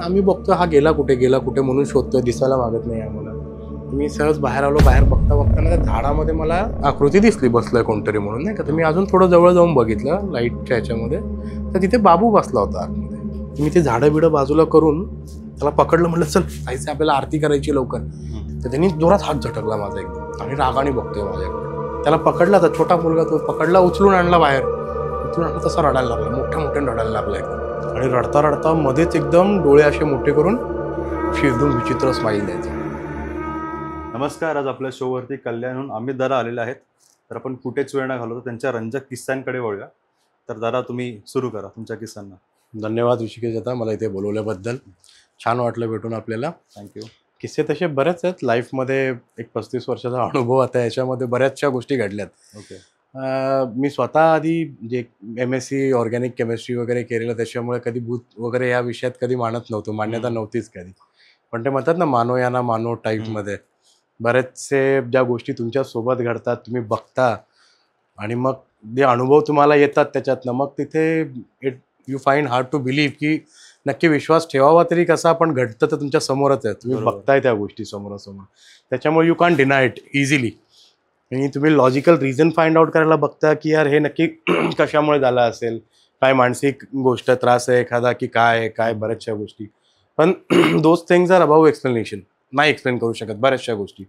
आम्ही बघतोय हा गेला कुठे म्हणून शोधतोय, दिसायला मागत नाही आम्हाला. मी सहज बाहेर आलो. बाहेर बघताना त्या झाडामध्ये मला आकृती दिसली, बसलोय कोणतरी म्हणून, नाही का. तर मी अजून थोडं जवळ जाऊन बघितलं लाईटच्या ह्याच्यामध्ये, तर तिथे बाबू बसला होता आतमध्ये. मी ते झाडं बिडं बाजूला करून त्याला पकडलं, म्हटलं चल जायचं आपल्याला, आरती करायची लवकर. तर त्यांनी जोरात हात झटकला माझा एकदम आणि रागाने बघतोय माझ्याकडे. त्याला पकडला, तर छोटा मुलगा, तो पकडला, उचलून आणला बाहेर. उचलून आणला तसा रडायला लागला, मोठ्याने रडायला लागला एकदम. आणि रडता रडता मध्येच एकदम डोळे असे मोठे करून एकदम विचित्र स्माईल द्यायचा. नमस्कार. आज आपल्या शोवरती कल्याणहून अमित दादा आलेले आहेत. तर आपण कुठेच वेळ न घालवतो त्यांच्या रंजक किस्स्यांकडे वळूया. तर दादा, तुम्ही सुरू करा तुमच्या किस्सांना. धन्यवाद ऋषिकेश दादा, मला इथे बोलवल्याबद्दल. छान वाटलं भेटून आपल्याला. थँक्यू. किस्से तसे बरेच आहेत लाईफमध्ये. एक 35 वर्षाचा अनुभव आता याच्यामध्ये बऱ्याचशा गोष्टी घडल्यात. ओके. मी स्वतः आधी जे MSc ऑर्गॅनिक केमिस्ट्री वगैरे केलेलं, त्याच्यामुळे कधी भूत वगैरे या विषयात कधी मानत नव्हतो, मान्यता नव्हतीच कधी. पण ते म्हणतात ना, मानो या ना मानो टाईपमध्ये बरेचसे ज्या गोष्टी तुमच्यासोबत घडतात, तुम्ही बघता आणि मग जे अनुभव तुम्हाला येतात त्याच्यातनं, मग तिथे you find hard to believe की नक्की विश्वास ठेवावा तरी कसा, पण घडतं तर तुमच्या समोरच आहे, तुम्ही बघताय त्या गोष्टी समोरासमोर. त्याच्यामुळे you can deny it easily. आणि तुम्ही लॉजिकल रिझन फाइंड आउट करायला बघता की यार हे नक्की कशामुळे झालं असेल, काय मानसिक गोष्ट त्रास आहे एखादा की काय बऱ्याचशा गोष्टी. पण those things are above explanation, नाही एक्सप्लेन करू शकत बऱ्याचशा गोष्टी.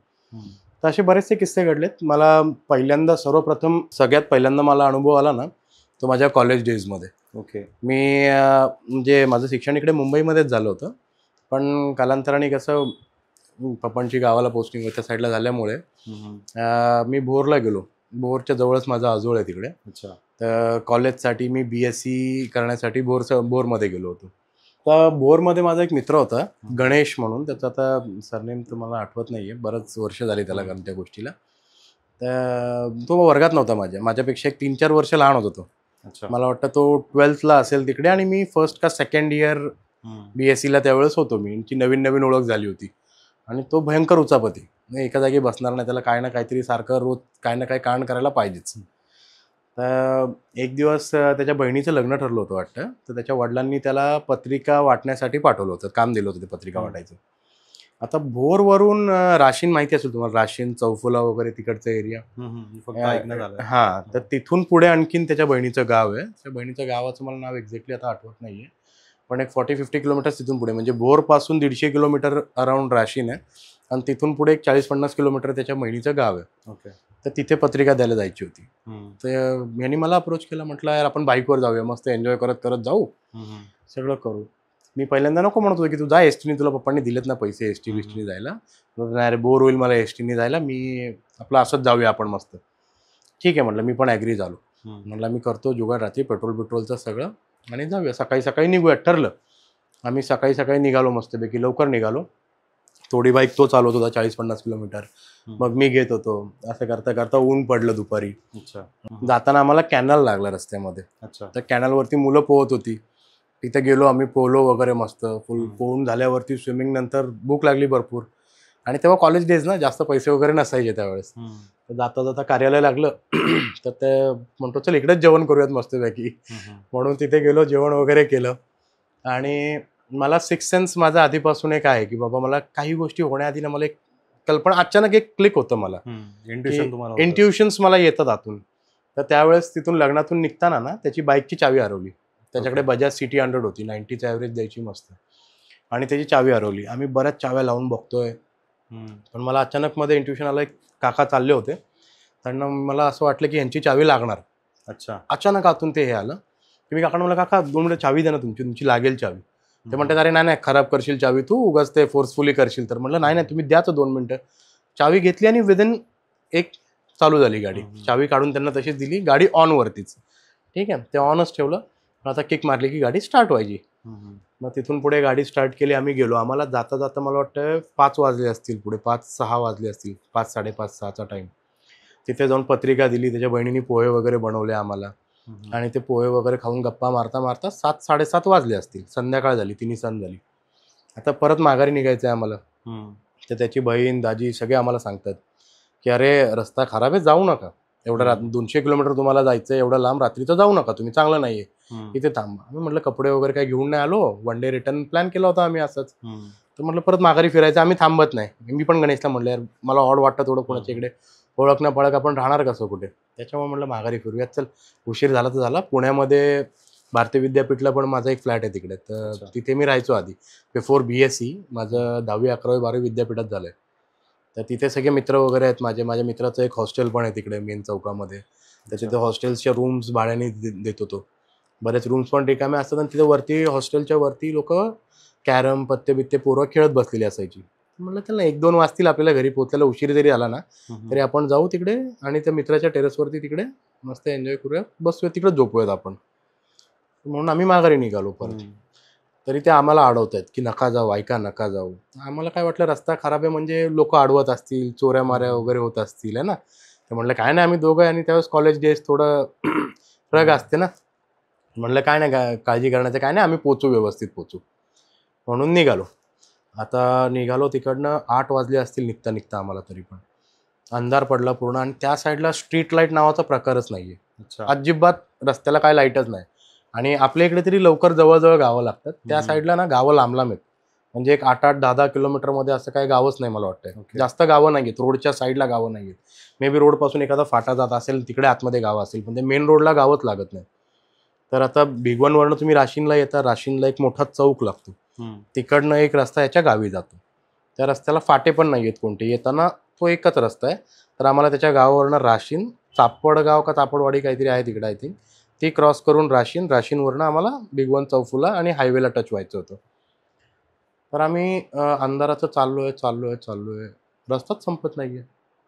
तर असे बरेचसे किस्से घडलेत. मला सगळ्यात पहिल्यांदा मला अनुभव आला ना, तो माझ्या कॉलेज डेजमध्ये. ओके. मी म्हणजे माझं शिक्षण इकडे मुंबईमध्येच झालं होतं, पण कालांतराने कसं पप्पांची गावाला पोस्टिंग त्या साईडला झाल्यामुळे मी भोरला गेलो. भोरच्या जवळच माझा आजोळ आहे तिकडे. अच्छा. तर कॉलेजसाठी मी BSc करण्यासाठी भोरमध्ये गेलो होतो. तर भोरमध्ये माझा एक मित्र होता, गणेश म्हणून. त्याचं आता सरनेम तर मला आठवत नाही आहे, बरंच वर्ष झाली त्याला कारण त्या गोष्टीला. तर तो वर्गात नव्हता माझ्यापेक्षा एक 3-4 वर्ष लहान होता तो. अच्छा. मला वाटतं तो 12thला असेल तिकडे, आणि मी फर्स्ट का सेकंड इयर BScला त्यावेळेस होतो मी. ती नवीन ओळख झाली होती. आणि तो भयंकर उचापती, एका जागी बसणार नाही, त्याला काय ना काहीतरी सारखं रोज काय ना काही कांड करायला पाहिजेच. तर एक दिवस त्याच्या बहिणीचं लग्न ठरलं होतं वाटतं. तर त्याच्या वडिलांनी त्याला पत्रिका वाटण्यासाठी पाठवलं होतं, काम दिलं होतं ते पत्रिका वाटायचं. आता भोरवरून राशीन माहिती असेल तुम्हाला, राशीन, चौफुला वगैरे तिकडचा एरिया. हां, तर तिथून पुढे आणखीन त्याच्या बहिणीचं गाव आहे. त्या बहिणीच्या गावाचं मला नाव एक्झॅक्टली आता आठवत नाही आहे, पण एक 40-50 किलोमीटर तिथून पुढे, म्हणजे भोरपासून 150 किलोमीटर अराउंड राशीन आहे. आणि तिथून पुढे एक 40-50 किलोमीटर त्याच्या बहिणीचं गाव आहे. ओके. तर तिथे पत्रिका द्यायला जायची होती. तर यांनी मला अप्रोच केला, म्हटलं यार आपण बाईकवर जाऊया, मस्त एन्जॉय करत करत जाऊ, सगळं करू. मी पहिल्यांदा नको म्हणत होतो की तू जा एसटीने, तुला पप्पांनी दिलेत ना पैसे एसटीने जायला. नाही रे, बोर होईल मला एसटीने जायला, मी आपलं असंच जाऊया आपण मस्त. ठीक आहे म्हटलं, मी पण ॲग्री झालो. म्हटलं मी करतो जुगाड, रात्री पेट्रोलचं सगळं, आणि जाऊया, सकाळी निघूया. ठरलं. आम्ही सकाळी निघालो, मस्तपैकी लवकर निघालो. थोडी बाईक तो चालवत होता 40-50 किलोमीटर, मग मी घेत होतो. असं करता करता ऊन पडलं दुपारी. अच्छा. जाताना आम्हाला कॅनल लागला रस्त्यामध्ये. अच्छा. तर कॅनलवरती मुलं पोहत होती. तिथे गेलो आम्ही, पोहलो वगैरे मस्त. पोहून झाल्यावरती स्विमिंग नंतर भूक लागली भरपूर. आणि तेव्हा कॉलेज डेज ना, जास्त पैसे वगैरे नसायचे त्यावेळेस. तर जाता कार्यालय लागलं. तर ते म्हणतो चल इकडेच जेवण करूयात मस्तपैकी. म्हणून तिथे गेलो, जेवण वगैरे केलं. आणि मला सिक्स सेन्स माझा आधीपासून एक आहे की बाबा, मला काही गोष्टी होण्याआधी ना, मला एक कल्पना, अचानक एक क्लिक होतं मला. इंट्युशन्स मला येतात आतून. तर त्यावेळेस तिथून लग्नातून निघताना ना, त्याची बाईकची चावी हरवली. त्याच्याकडे बजाज CT 100 होती, 90चं ॲव्हरेज द्यायची मस्त, आणि त्याची चावी हरवली. आम्ही बऱ्याच चाव्या लावून बघतोय, पण मला अचानक मध्ये इंट्युशन आलं. एक काका चालले होते, त्यांना मला असं वाटलं की यांची चावी लागणार. अच्छा. अचानक आतून ते हे आलं की मी काकांना म्हणलं, काका 2 मिनिटं चावी द्या ना, तुमची लागेल चावी. ते म्हणतात अरे नाही खराब करशील चावी तू, उगाच ते फोर्सफुली करशील. तर म्हटलं नाही तुम्ही द्या तर 2 मिनिटं. चावी घेतली आणि विदिन एक चालू झाली गाडी. चावी काढून त्यांना तशीच दिली, गाडी ऑनवरतीच. ठीक आहे, ते ऑनच ठेवलं. आता किक मारली की गाडी स्टार्ट व्हायची. मग तिथून पुढे गाडी स्टार्ट केली, आम्ही गेलो. आम्हाला जाता जाता मला वाटतं 5 वाजले असतील, पुढे 5-6 वाजले असतील, 5-5:30-6चा टाईम. तिथे जाऊन पत्रिका दिली, त्याच्या बहिणीने पोहे वगैरे बनवले आम्हाला, आणि ते पोहे वगैरे खाऊन गप्पा मारता मारता 7-7:30 वाजले असतील. संध्याकाळ झाली, 3 झाली. आता परत माघारी निघायचं आहे आम्हाला. तर त्याची बहीण, दाजी सगळे आम्हाला सांगतात की अरे रस्ता खराब आहे, जाऊ नका. एवढं 200 किलोमीटर तुम्हाला जायचं, एवढं लांब रात्रीचं जाऊ नका तुम्ही, चांगलं नाहीये, हम्म. इथे थांबा. आम्ही म्हटलं कपडे वगैरे काही घेऊन नाही आलो, वन डे रिटर्न प्लॅन केला होता आम्ही असंच. हम्म. तर म्हटलं परत माघारी फिरायचं, आम्ही थांबत नाही. मी पण गणेशला म्हटलं यार मला ऑड वाटतं थोडं कोणाच्या इकडे, ओळख ना पळक आपण राहणार कसं कुठे, त्याच्यामुळे म्हटलं माघारी फिरूयात, चल उशीर झाला तर झाला. पुण्यामध्ये भारतीय विद्यापीठला पण माझा एक फ्लॅट आहे तिकडे, तर अच्छा. तिथे मी राहायचो आधी. बिफोर BSc माझं 10वी 11वी 12वी विद्यापीठात झालंय. तर तिथे सगळे मित्र वगैरे आहेत माझे. माझ्या मित्राचं एक हॉस्टेल पण आहे तिकडे मेन चौकामध्ये, तर तिथे हॉस्टेल्सच्या रूम्स भाड्याने देत होतो. बरेच रूम्स पण रिकामे असतात आणि तिथे वरती हॉस्टेलच्या वरती लोक कॅरम पत्ते बित्ते पोरं खेळत बसलेली असायची. म्हटलं चल ना 1-2 वाजतील आपल्याला घरी पोहोचायला, उशीर जरी आला ना तरी आपण जाऊ तिकडे आणि त्या मित्राच्या टेरेसवरती तिकडे मस्त एन्जॉय करूया, बसूया तिकडे, झोपूयात आपण. म्हणून आम्ही माघारी निघालो परत. तरी ते आम्हाला अडवतायत की नका जाऊ, ऐका नका जाऊ. आम्हाला काय वाटलं रस्ता खराब आहे म्हणजे लोक अडवत असतील, चोऱ्या माऱ्या वगैरे होत असतील, है ना. तर म्हटलं काय नाही, आम्ही दोघं आणि त्यावेळेस कॉलेज डेज थोडं रग असते ना. म्हटलं काय नाही, काळजी करण्याचं काय नाही, आम्ही पोचू, व्यवस्थित पोचू म्हणून निघालो. आता निघालो तिकडनं 8 वाजले असतील निघता निघता आम्हाला, तरी पण अंधार पडला पूर्ण. आणि त्या साईडला स्ट्रीट लाईट नावाचा प्रकारच नाहीये. अच्छा. अजिबात रस्त्याला काय लाईटच नाही. आणि आपल्या इकडे तरी लवकर जवळजवळ गावं लागतात, त्या साईडला ना गावं लांब लांब आहेत. म्हणजे एक 8-8, 10-10 किलोमीटरमध्ये असं काही गावच नाही मला वाटतंय. Okay. जास्त गावं नाही आहेत, रोडच्या साईडला गावं नाही आहेत. मे बी रोडपासून एखादा फाटा जात असेल तिकडे आतमध्ये गावं असेल, पण ते मेन रोडला गावच लागत नाही. तर आता भिगवणवरनं तुम्ही राशीनला येता, राशीनला एक मोठा चौक लागतो, तिकडनं एक रस्ता याच्या गावी जातो. त्या रस्त्याला फाटे पण नाही आहेत कोणते, येताना तो एकच रस्ता आहे. तर आम्हाला त्याच्या गावावरनं राशीन, चापडगाव का चापडवाडी काहीतरी आहे तिकडे आय थिंक, ती क्रॉस करून राशीनवरनं आम्हाला भिगवण चौफुला आणि हायवेला टच व्हायचं होतं. तर आम्ही अंधाराचं चाललोय, रस्ताच संपत नाहीये.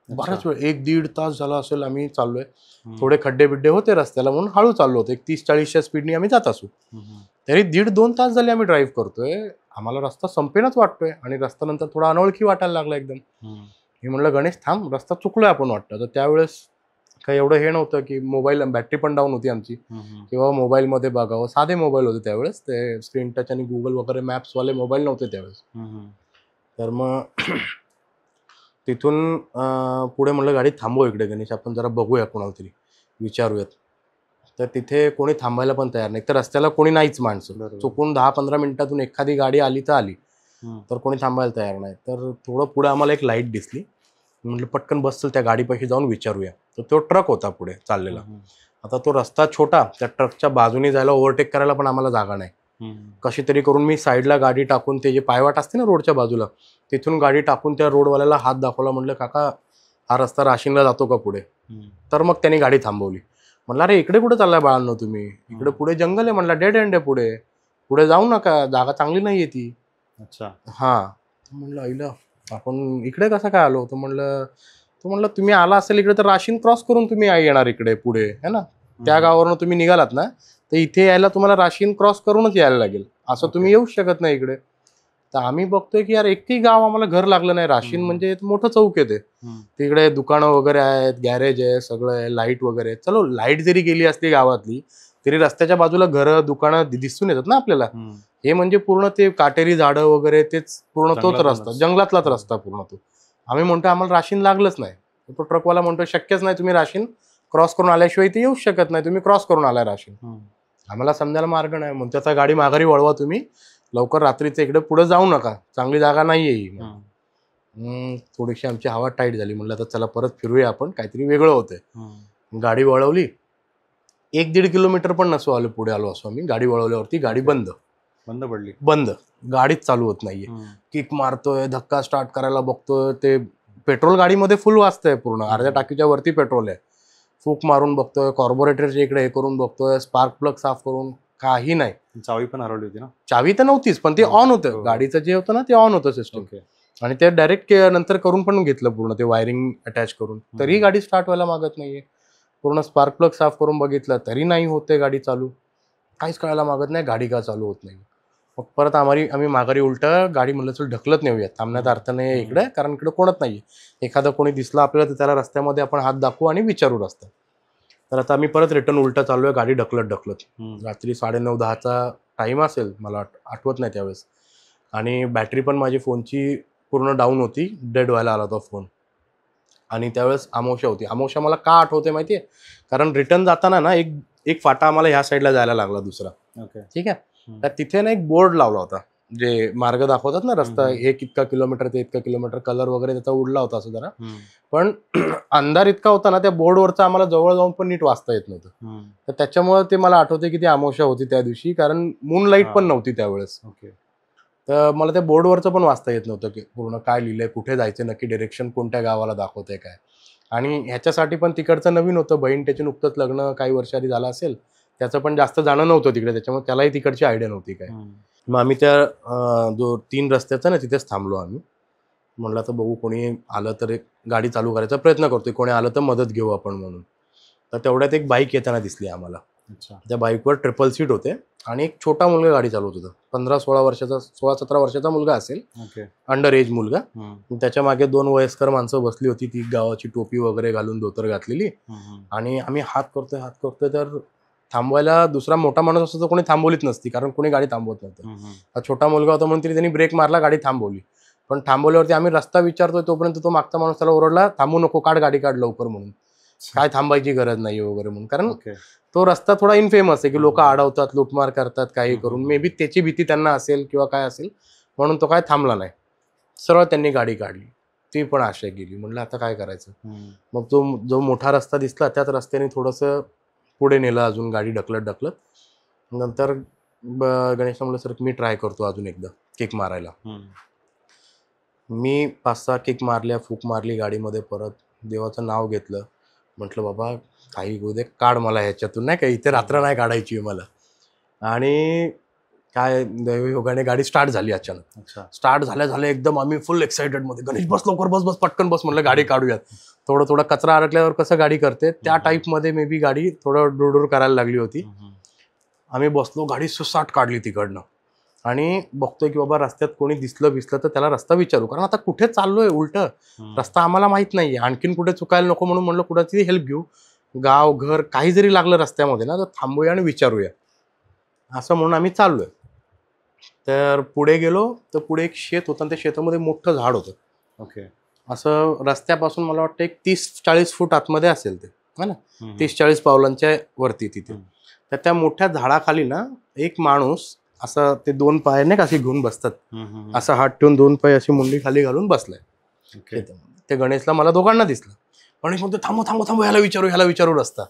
बराच वेळ 1-1.5 तास झाला असेल आम्ही चाललोय. थोडे खड्डे बिड्डे होते रस्त्याला म्हणून हळू चाललो होतो, एक 30-40च्या स्पीडने आम्ही जात असू. तरी 1.5-2 तास झाले आम्ही ड्राईव्ह करतोय, आम्हाला रस्ता संपेनच वाटतोय आणि रस्ता नंतर थोडा अनोळखी वाटायला लागला एकदम. मी म्हणलं गणेश थांब, रस्ता चुकलोय आपण वाटतं. तर त्यावेळेस काही एवढं हे नव्हतं की मोबाईल, बॅटरी पण डाऊन होती आमची, किंवा मोबाईलमध्ये बघावं. साधे मोबाईल होते त्यावेळेस, ते स्क्रीन टच आणि गुगल वगैरे मॅप्सवाले मोबाईल नव्हते त्यावेळेस. तर मग तिथून पुढे म्हणलं गाडी थांबव इकडे गणेश, आपण जरा बघूया कोणाला तरी विचारूयात. तर तिथे कोणी थांबायला पण तयार नाही. तर रस्त्याला कोणी नाहीच माणसं. चुकून 10-15 मिनिटातून एखादी गाडी आली तर आली, तर कोणी थांबायला तयार नाही. तर थोडं पुढे आम्हाला एक लाईट दिसली. म्हटलं पटकन बसतील त्या गाडीपाशी जाऊन विचारूया. तर तो ट्रक होता पुढे चाललेला. आता तो रस्ता छोटा, त्या ट्रकच्या बाजूने जायला ओव्हरटेक करायला पण आम्हाला जागा नाही. कशी तरी करून मी साईडला गाडी टाकून, ते जे पायवाट असते ना रोडच्या बाजूला, तिथून गाडी टाकून त्या रोडवाल्याला हात दाखवला. म्हटलं काका हा रस्ता राशीनला जातो का पुढे? तर मग त्यांनी गाडी थांबवली. म्हणलं अरे इकडे कुठे चाललाय बाळांनो तुम्ही, इकडे पुढे जंगल आहे. म्हणला डेड एंड आहे पुढे, पुढे जाऊ नका, जागा चांगली नाहीये ती. अच्छा. हां. म्हणलं आईला आपण इकडे कसं काय आलो? तर म्हणलं तुम्ही आला असेल इकडे तर राशीन क्रॉस करून तुम्ही येणार इकडे पुढे, है ना. त्या गावावरून तुम्ही निघालात ना, तर इथे यायला तुम्हाला राशीन क्रॉस करूनच यायला लागेल, असं तुम्ही येऊच शकत नाही इकडे. तर आम्ही बघतोय की यार एकही गाव आम्हाला घर लागलं नाही. राशीन म्हणजे मोठं चौक आहे ते, तिकडे दुकानं वगैरे आहेत, गॅरेज आहे, सगळं आहे, लाईट वगैरे. चलो लाईट जरी गेली असली गावातली तरी रस्त्याच्या बाजूला घरं दुकानं दिसून येतात ना आपल्याला. हे म्हणजे पूर्ण ते काटेरी झाडं वगैरे, तेच पूर्ण तोच रस्ता, जंगलातलाच रस्ता पूर्ण तो. आम्ही म्हणतो आम्हाला राशीन लागलंच नाही. तो ट्रकवाला म्हणतो शक्यच नाही, तुम्ही राशीन क्रॉस करून आल्याशिवाय इथे येऊच शकत नाही, तुम्ही क्रॉस करून आलाय राशीन. आम्हाला समजायला मार्ग नाही. म्हणतो आता गाडी माघारी वळवा तुम्ही, लवकर रात्रीचं इकडे पुढे जाऊ नका, चांगली जागा नाहीये ही. थोडीशी आमची हवा टाईट झाली. म्हणलं आता चला परत फिरूया आपण, काहीतरी वेगळं होतंय. गाडी वळवली, 1-1.5 किलोमीटर पण नसो आलो पुढे आलो असो आम्ही. गाडी वळवल्यावरती गाडी बंद पडली, बंद, गाडीच चालू होत नाहीये. किक मारतोय, धक्का स्टार्ट करायला बघतोय, ते पेट्रोल गाडीमध्ये फुल वाजतंय, पूर्ण अर्ध्या टाकीच्या वरती पेट्रोल आहे. फूक मारून बघतोय, कार्बोरेटरच्या इकडे हे करून बघतोय, स्पार्क प्लग साफ करून, काही नाही. चावी पण हरवली होती ना? चावी तर नव्हतीच, पण ते ऑन होतं, गाडीचं जे होतं ना ते ऑन होतं सिस्टम. आणि ते डायरेक्ट नंतर करून पण घेतलं पूर्ण, ते वायरिंग अटॅच करून, तरी गाडी स्टार्ट व्हायला मागत नाहीये. पूर्ण स्पार्क प्लग साफ करून बघितलं तरी नाही होते गाडी चालू, काहीच कळायला मागत नाही, गाडी का चालू होत नाही. मग परत आम्ही माघारी उलटं गाडी म्हणलं चल ढकलत नेऊया, थांबण्यात अर्थ नाही इकडे, कारण इकडे कोणत नाहीये. एखादं कोणी दिसलं आपल्याला तर त्याला रस्त्यामध्ये आपण हात दाखवू आणि विचारू रस्ता. तर आता आम्ही परत रिटर्न उलटा चाललोय, गाडी ढकलत. रात्री 9:30-10चा टाईम असेल, मला आठवत नाही त्यावेळेस. आणि बॅटरी पण माझी फोनची पूर्ण डाऊन होती, डेड व्हायला आला होता फोन. आणि त्यावेळेस अमावस्या होती. अमावस्या मला का आठवते माहिती आहे, कारण रिटर्न जाताना ना एक एक फाटा आम्हाला ह्या साईडला जायला लागला दुसरा. ओके. ठीक आहे. तर तिथे ना एक बोर्ड लावला होता, जे मार्ग दाखवतात ना रस्ता, हे इतका किलोमीटर ते इतका किलोमीटर, कलर वगैरे त्याचा उडला होता असं जरा. पण अंधार इतका होता ना, त्या बोर्डवरचं आम्हाला जवळ जाऊन पण नीट वाचता येत नव्हतं. तर त्याच्यामुळे ते मला आठवते की ती अमावस्या होती त्या दिवशी, कारण मूनलाईट पण नव्हती त्यावेळेस. ओके. तर मला त्या बोर्डवरचं पण वाचता येत नव्हतं की पूर्ण काय लिहिलंय, कुठे जायचं, नक्की डिरेक्शन कोणत्या गावाला दाखवतंय काय. आणि ह्याच्यासाठी पण तिकडचं नवीन होतं, बहीण त्याची नुकतंच लग्न काही वर्ष आधी झालं असेल, त्याचं पण जास्त जाणं नव्हतं तिकडे, त्याच्यामुळे त्यालाही तिकडची आयडिया नव्हती काय. मग आम्ही त्या जो 3 रस्त्याचा ना तिथेच थांबलो आम्ही. म्हणलं तर बघू कोणी आलं तर एक गाडी चालू करायचा प्रयत्न करतोय, कोणी आलं तर मदत घेऊ आपण म्हणून. तर तेवढ्यात एक बाईक येताना दिसली आम्हाला. अच्छा. त्या बाईकवर ट्रिपल सीट होते आणि एक छोटा मुलगा गाडी चालवत होता, 15-16 वर्षाचा, 16-17 वर्षाचा मुलगा असेल, ओके. अंडर एज मुलगा. त्याच्या मागे 2 वयस्कर माणसं बसली होती, ती गावाची टोपी वगैरे घालून धोतर घातलेली. आणि आम्ही हात करतोय तर थांबवायला दुसरा मोठा माणूस असतो तर कोणी थांबवलीच नसती, कारण कोणी गाडी थांबवत नव्हतं. हा छोटा मुलगा होता म्हणून तरी त्यांनी ब्रेक मारला, गाडी थांबवली. पण थांबवल्यावरती आम्ही रस्ता विचारतोय तोपर्यंत तो मागचा माणूस त्याला ओरडला, थांबू नको, गाडी काढ लवकर म्हणून, काय थांबायची गरज नाही वगैरे म्हणून. कारण तो रस्ता थोडा इनफेमस आहे की लोक अडवतात, लुटमार करतात, काही करून. मे बी त्याची भीती त्यांना असेल किंवा काय असेल म्हणून तो काय थांबला नाही, सरळ त्यांनी गाडी काढली. ती पण आशा गेली. म्हणलं आता काय करायचं. मग तो जो मोठा रस्ता दिसला त्याच रस्त्याने थोडंसं पुढे नेलं, अजून गाडी ढकलत. नंतर गणेशला म्हणलं सर मी ट्राय करतो अजून एकदा किक मारायला. मी 5-6 किक मारल्या, फूक मारली गाडीमध्ये, परत देवाचं नाव घेतलं. म्हटलं बाबा काही होऊ दे, काढ मला ह्याच्यातून, नाही का, इथे रात्र नाही काढायची आहे मला. आणि काय दैवयोगाने गाडी स्टार्ट झाली अचानक. स्टार्ट झाल्या एकदम आम्ही फुल एक्साइटेड मध्ये, गणेश बस लवकर, बस पटकन बस, म्हणलं गाडी काढूयात. थोडा कचरा अडकल्यावर कसं गाडी करते त्या टाईपमध्ये मे बी गाडी थोडं डुडूर करायला लागली होती. आम्ही बसलो, गाडी सुसाट काढली तिकडनं. आणि बघतोय की बाबा रस्त्यात कोणी दिसलं तर त्याला रस्ता विचारू, कारण आता कुठे चाललोय, उलट रस्ता आम्हाला माहित नाहीये, आणखीन कुठे चुकायला नको म्हणून म्हणलं कुणाची हेल्प घेऊ. गाव घर काही जरी लागलं रस्त्यामध्ये ना तर थांबूया आणि विचारूया, असं म्हणून आम्ही चाललोय. तर पुढे गेलो तर पुढे एक शेत होतं आणि त्या शेतामध्ये मोठं झाड होतं. ओके. असं रस्त्यापासून मला वाटतं एक 30-40 फूट आतमध्ये असेल ते, है ना, 30-40 पावलांच्या वरती तिथे. तर त्या मोठ्या झाडाखाली ना एक माणूस असं, ते 2 पाय नाही का असे घेऊन बसतात, असं हात ठेवून 2 पाय अशी मुंडी खाली घालून बसलाय. ते गणेशला मला दोघांना दिसलं. गणेश म्हणतो थांबव, ह्याला विचारू रस्ता.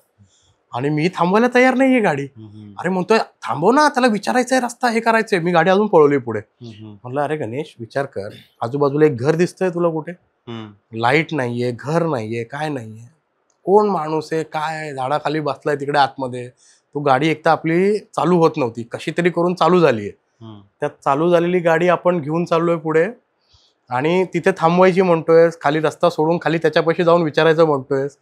आणि मी थांबवायला तयार नाहीये गाडी. अरे म्हणतोय थांबव ना, त्याला विचारायचंय रस्ता, हे करायचंय. मी गाडी अजून पळवली पुढे. म्हणलं अरे गणेश विचार कर, आजूबाजूला एक घर दिसतंय तुला कुठे? लाईट नाहीये, घर नाहीये, काय नाहीये, कोण माणूस आहे, काय झाडाखाली बसलाय तिकडे आतमध्ये. तो गाडी एकदा आपली चालू होत नव्हती, कशी तरी करून चालू झालीये. त्यात चालू झालेली गाडी आपण घेऊन चाललोय पुढे, आणि तिथे थांबवायची म्हणतोयस, खाली रस्ता सोडून खाली त्याच्यापाशी जाऊन विचारायचं म्हणतोयस.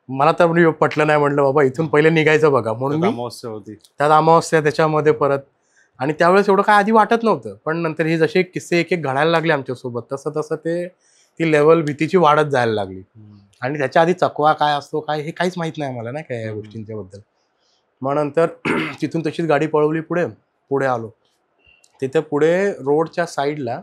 मला तर पटलं नाही. म्हटलं बाबा इथून पहिले निघायचं बघा, म्हणून अमावस्या होती, त्यात अमावस्या त्याच्यामध्ये परत. आणि त्यावेळेस एवढं काय आधी वाटत नव्हतं, पण नंतर हे जसे किस्से एक घडायला लागले आमच्यासोबत, तसं ती लेवल भीतीची वाढत जायला लागली. आणि त्याच्या आधी चकवा काय असतो काय हे काहीच माहित नाही मला, नाही काय या गोष्टींच्या बद्दल. मग नंतर तिथून तशीच गाडी पळवली, पुढे आलो. तिथे पुढे रोडच्या साईडला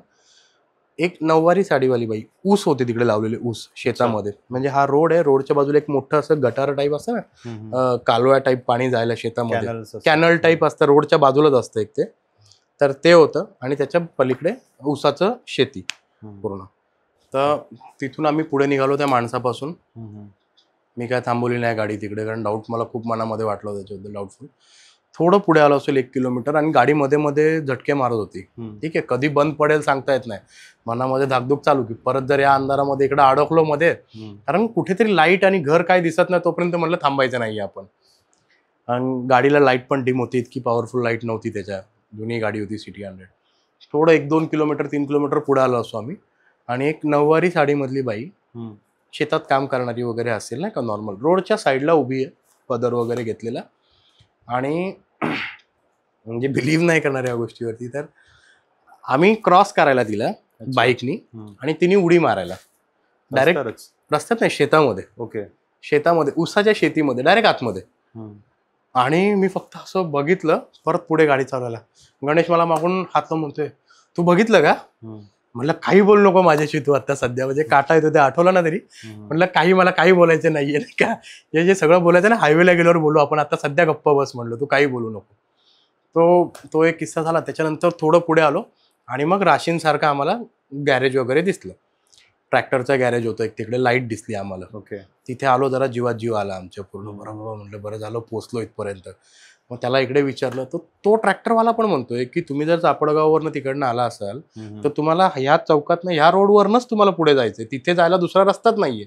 एक 9वारी साडीवाली बाई, ऊस होते तिकडे लावलेले, ऊस शेतामध्ये. म्हणजे हा रोड आहे, रोडच्या बाजूला एक मोठं असं गटार टाईप असतं ना, कालव्या टाईप पाणी जायला शेतामध्ये, कॅनल टाईप असतं, रोडच्या बाजूलाच असतं एक ते. तर ते होतं आणि त्याच्या पलीकडे ऊसाचं शेती पूर्ण. तर तिथून आम्ही पुढे निघालो त्या माणसापासून. मी काय थांबवली नाही गाडी तिकडे, कारण डाऊट मला खूप मनामध्ये वाटलं त्याच्याबद्दल, डाऊटफुल. थोडं पुढे आलो असेल 1 किलोमीटर, आणि गाडी मध्ये झटके मारत होती. ठीक आहे, कधी बंद पडेल सांगता येत नाही. मनामध्ये धाकधूक चालू की परत जर या अंधारामध्ये इकडे अडकलो मध्ये, कारण कुठेतरी लाईट आणि घर काय दिसत नाही तोपर्यंत म्हणलं थांबायचं नाहीये आपण. आणि गाडीला लाईट पण डिम होती, इतकी पॉवरफुल लाईट नव्हती त्याच्या, जुनी गाडी होती सिटी 100. थोडं 1-2 किलोमीटर 3 किलोमीटर पुढे आलो असतो आम्ही, आणि एक 9वारी साडीमधली बाई, शेतात काम करणारी वगैरे असेल नाही का, नॉर्मल रोडच्या साईडला उभी आहे, पदर वगैरे घेतलेला. आणि म्हणजे बिलीव्ह नाही करणार या गोष्टीवरती. तर आम्ही क्रॉस करायला तिला बाईकनी, आणि तिने उडी मारायला डायरेक्ट रस्त्यात नाही, शेतामध्ये. ओके. शेतामध्ये, ऊसाच्या शेतीमध्ये, डायरेक्ट आतमध्ये. आणि मी फक्त असं बघितलं, परत पुढे गाडी चालवायला. गणेश मला मागून हात म्हणतोय तू बघितलं का? म्हणलं काही बोलू नको माझ्याशी तू आता सध्या, म्हणजे काटा येतो ते आठवलं ना तरी. म्हणलं मला काही बोलायचं नाहीये नाही का, हे जे सगळं बोलायचं ना हायवेला गेल्यावर बोलू आपण, आता सध्या गप्प बस म्हणलं, तू काही बोलू नको. तो एक किस्सा झाला. त्याच्यानंतर थोडं पुढे आलो आणि मग राशीनसारखं आम्हाला गॅरेज वगैरे दिसलं. ट्रॅक्टरचं गॅरेज होतं एक, तिकडे लाईट दिसली आम्हाला. ओके. तिथे आलो, जरा जीवात जीव आला आमच्या पूर्ण. बरोबर म्हटलं बरं झालं पोचलो इथपर्यंत. मग त्याला इकडे विचारलं तर तो ट्रॅक्टरवाला पण म्हणतोय की तुम्ही जर चापडगाववरनं तिकडनं आला असाल तर तुम्हाला ह्या चौकातनं ह्या रोडवरनंच तुम्हाला पुढे जायचंय, तिथे जायला दुसरा रस्ताच नाहीये,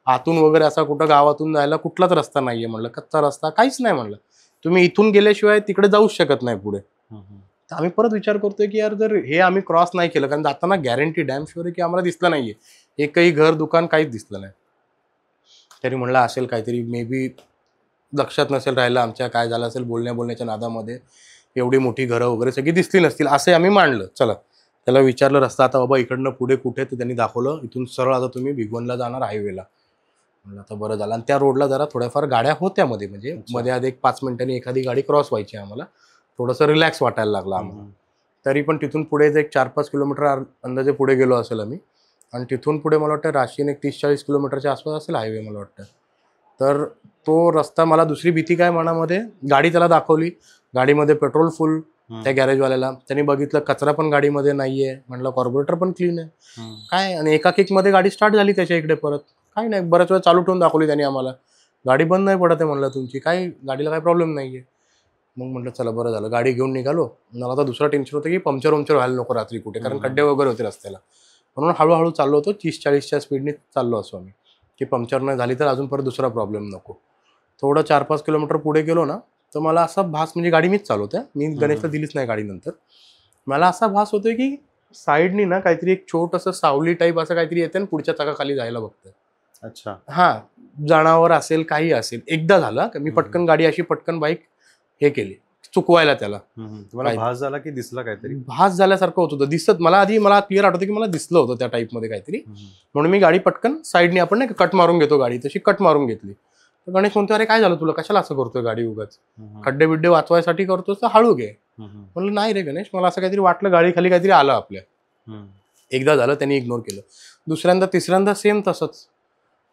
आतून वगैरे असा कुठं गावातून जायला कुठलाच रस्ता नाहीये. म्हणलं कच्चा रस्ता काहीच नाही, म्हणलं तुम्ही इथून गेल्याशिवाय तिकडे जाऊच शकत नाही पुढे. तर आम्ही परत विचार करतोय की यार जर हे आम्ही क्रॉस नाही केलं, कारण जाताना गॅरंटी डॅम शुअर आहे की आम्हाला दिसलं नाहीये, एकही घर दुकान काहीच दिसलं नाही. तरी म्हणलं असेल काहीतरी, मे बी लक्षात नसेल राहिलं आमच्या, काय झालं असेल बोलण्याच्या नादामध्ये, एवढी मोठी घरं वगैरे सगळी दिसली नसतील असे आम्ही मांडलं. चला त्याला विचारलं रस्ता आता बाबा इकडनं पुढे कुठे, तर त्यांनी दाखवलं इथून सरळ आता तुम्ही भिगवणला जाणार हायवेला. म्हणलं आता बरं झालं. आणि त्या रोडला जरा थोड्याफार गाड्या होत्या मध्ये, म्हणजे मध्ये आधी 5 मिनिटांनी एखादी गाडी क्रॉस व्हायची. आम्हाला थोडंसं रिलॅक्स वाटायला लागलं आम्हाला. तरी पण तिथून पुढे एक 4-5 किलोमीटर अंदाजे पुढे गेलो असेल आम्ही. आणि तिथून पुढे मला वाटतं राशीन एक 30-40 किलोमीटरच्या आसपास असेल हायवे मला वाटतं. तर तो रस्ता, मला दुसरी भीती काय मनामध्ये, गाडी त्याला दाखवली, गाडीमध्ये पेट्रोल फुल त्या गॅरेजवाल्याला. त्यांनी बघितलं कचरा पण गाडीमध्ये नाहीये, म्हणलं कार्बोरेटर पण क्लीन आहे काय. आणि एका किकमध्ये गाडी स्टार्ट झाली त्याच्या इकडे परत, काही नाही, बऱ्याच वेळा चालू ठेवून दाखवली त्यांनी आम्हाला, गाडी बंद नाही पडत आहे म्हणलं तुमची, काय गाडीला काही प्रॉब्लेम नाहीये. मग म्हटलं चला बरं झालं, गाडी घेऊन निघालो. मला आता दुसरं टेन्शन होतं की पंक्चर व्हायला नको रात्री कुठे, कारण खड्डे वगैरे होते रस्त्याला. म्हणून हळूहळू चाललो होतो, 30-40च्या स्पीडने चाललो असो आम्ही, की पंक्चर नाही झाली तर अजून परत दुसरा प्रॉब्लेम नको. थोडं 4-5 किलोमीटर पुढे गेलो ना, तर मला असा भास, म्हणजे गाडी मीच चालवते, मी गणेशला दिलीच नाही गाडी नंतर. मला असा भास होतोय की साईडनी ना काहीतरी एक छोटंसं सावली टाईप असं काहीतरी येतं आणि पुढच्या चाकाखाली जायला बघतंय. अच्छा. हां, जनावर असेल काही असेल. एकदा झालं मी पटकन गाडी अशी पटकन बाईक हे केली, चुकवायला त्याला. तुम्हाला भास झाला की दिसला काहीतरी? भास झाल्यासारखं होत होतं, दिसत मला आधी, मला क्लिअर आठवतं की मला दिसलं होतं त्या टाईपमध्ये काहीतरी. म्हणून मी गाडी पटकन साईडने, आपण नाही कट मारून घेतो गाडी, तशी कट मारून घेतली. तर गणेश म्हणतो अरे काय झालं तुला, कशाला असं करतोय गाडी उगाच, खड्डे बिड्डे वाचवायसाठी करतोस तर हळू घे. म्हणलं नाही रे गणेश, मला असं काहीतरी वाटलं, गाडी खाली काहीतरी आलं आपल्या. एकदा झालं, त्यांनी इग्नोर केलं. दुसऱ्यांदा तिसऱ्यांदा सेम तसंच.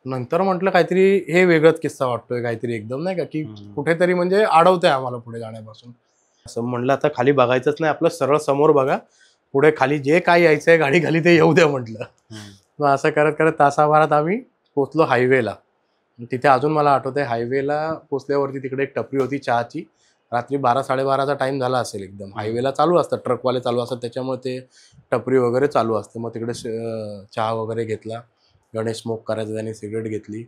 नंतर म्हटलं काहीतरी हे वेगळाच किस्सा वाटतोय काहीतरी एकदम, नाही का, की कुठेतरी म्हणजे अडवतंय आम्हाला पुढे जाण्यापासून. असं म्हणलं आता खाली बघायचंच नाही, आपलं सरळ समोर बघा, पुढे खाली जे काय यायचंय गाडी खाली ते येऊ द्या म्हटलं. मग असं करत करत तासाभरात आम्ही पोचलो हायवेला. तिथे अजून मला आठवतंय, हायवेला पोचल्यावरती तिकडे एक टपरी होती चहाची. रात्री 12-12:30चा टाइम झाला असेल एकदम. हायवेला चालू असतात, ट्रकवाले चालू असतात, त्याच्यामुळे ते टपरी वगैरे चालू असतं. मग तिकडे चहा वगैरे घेतला, गणेश स्मोक करायचा, त्याने सिगरेट घेतली.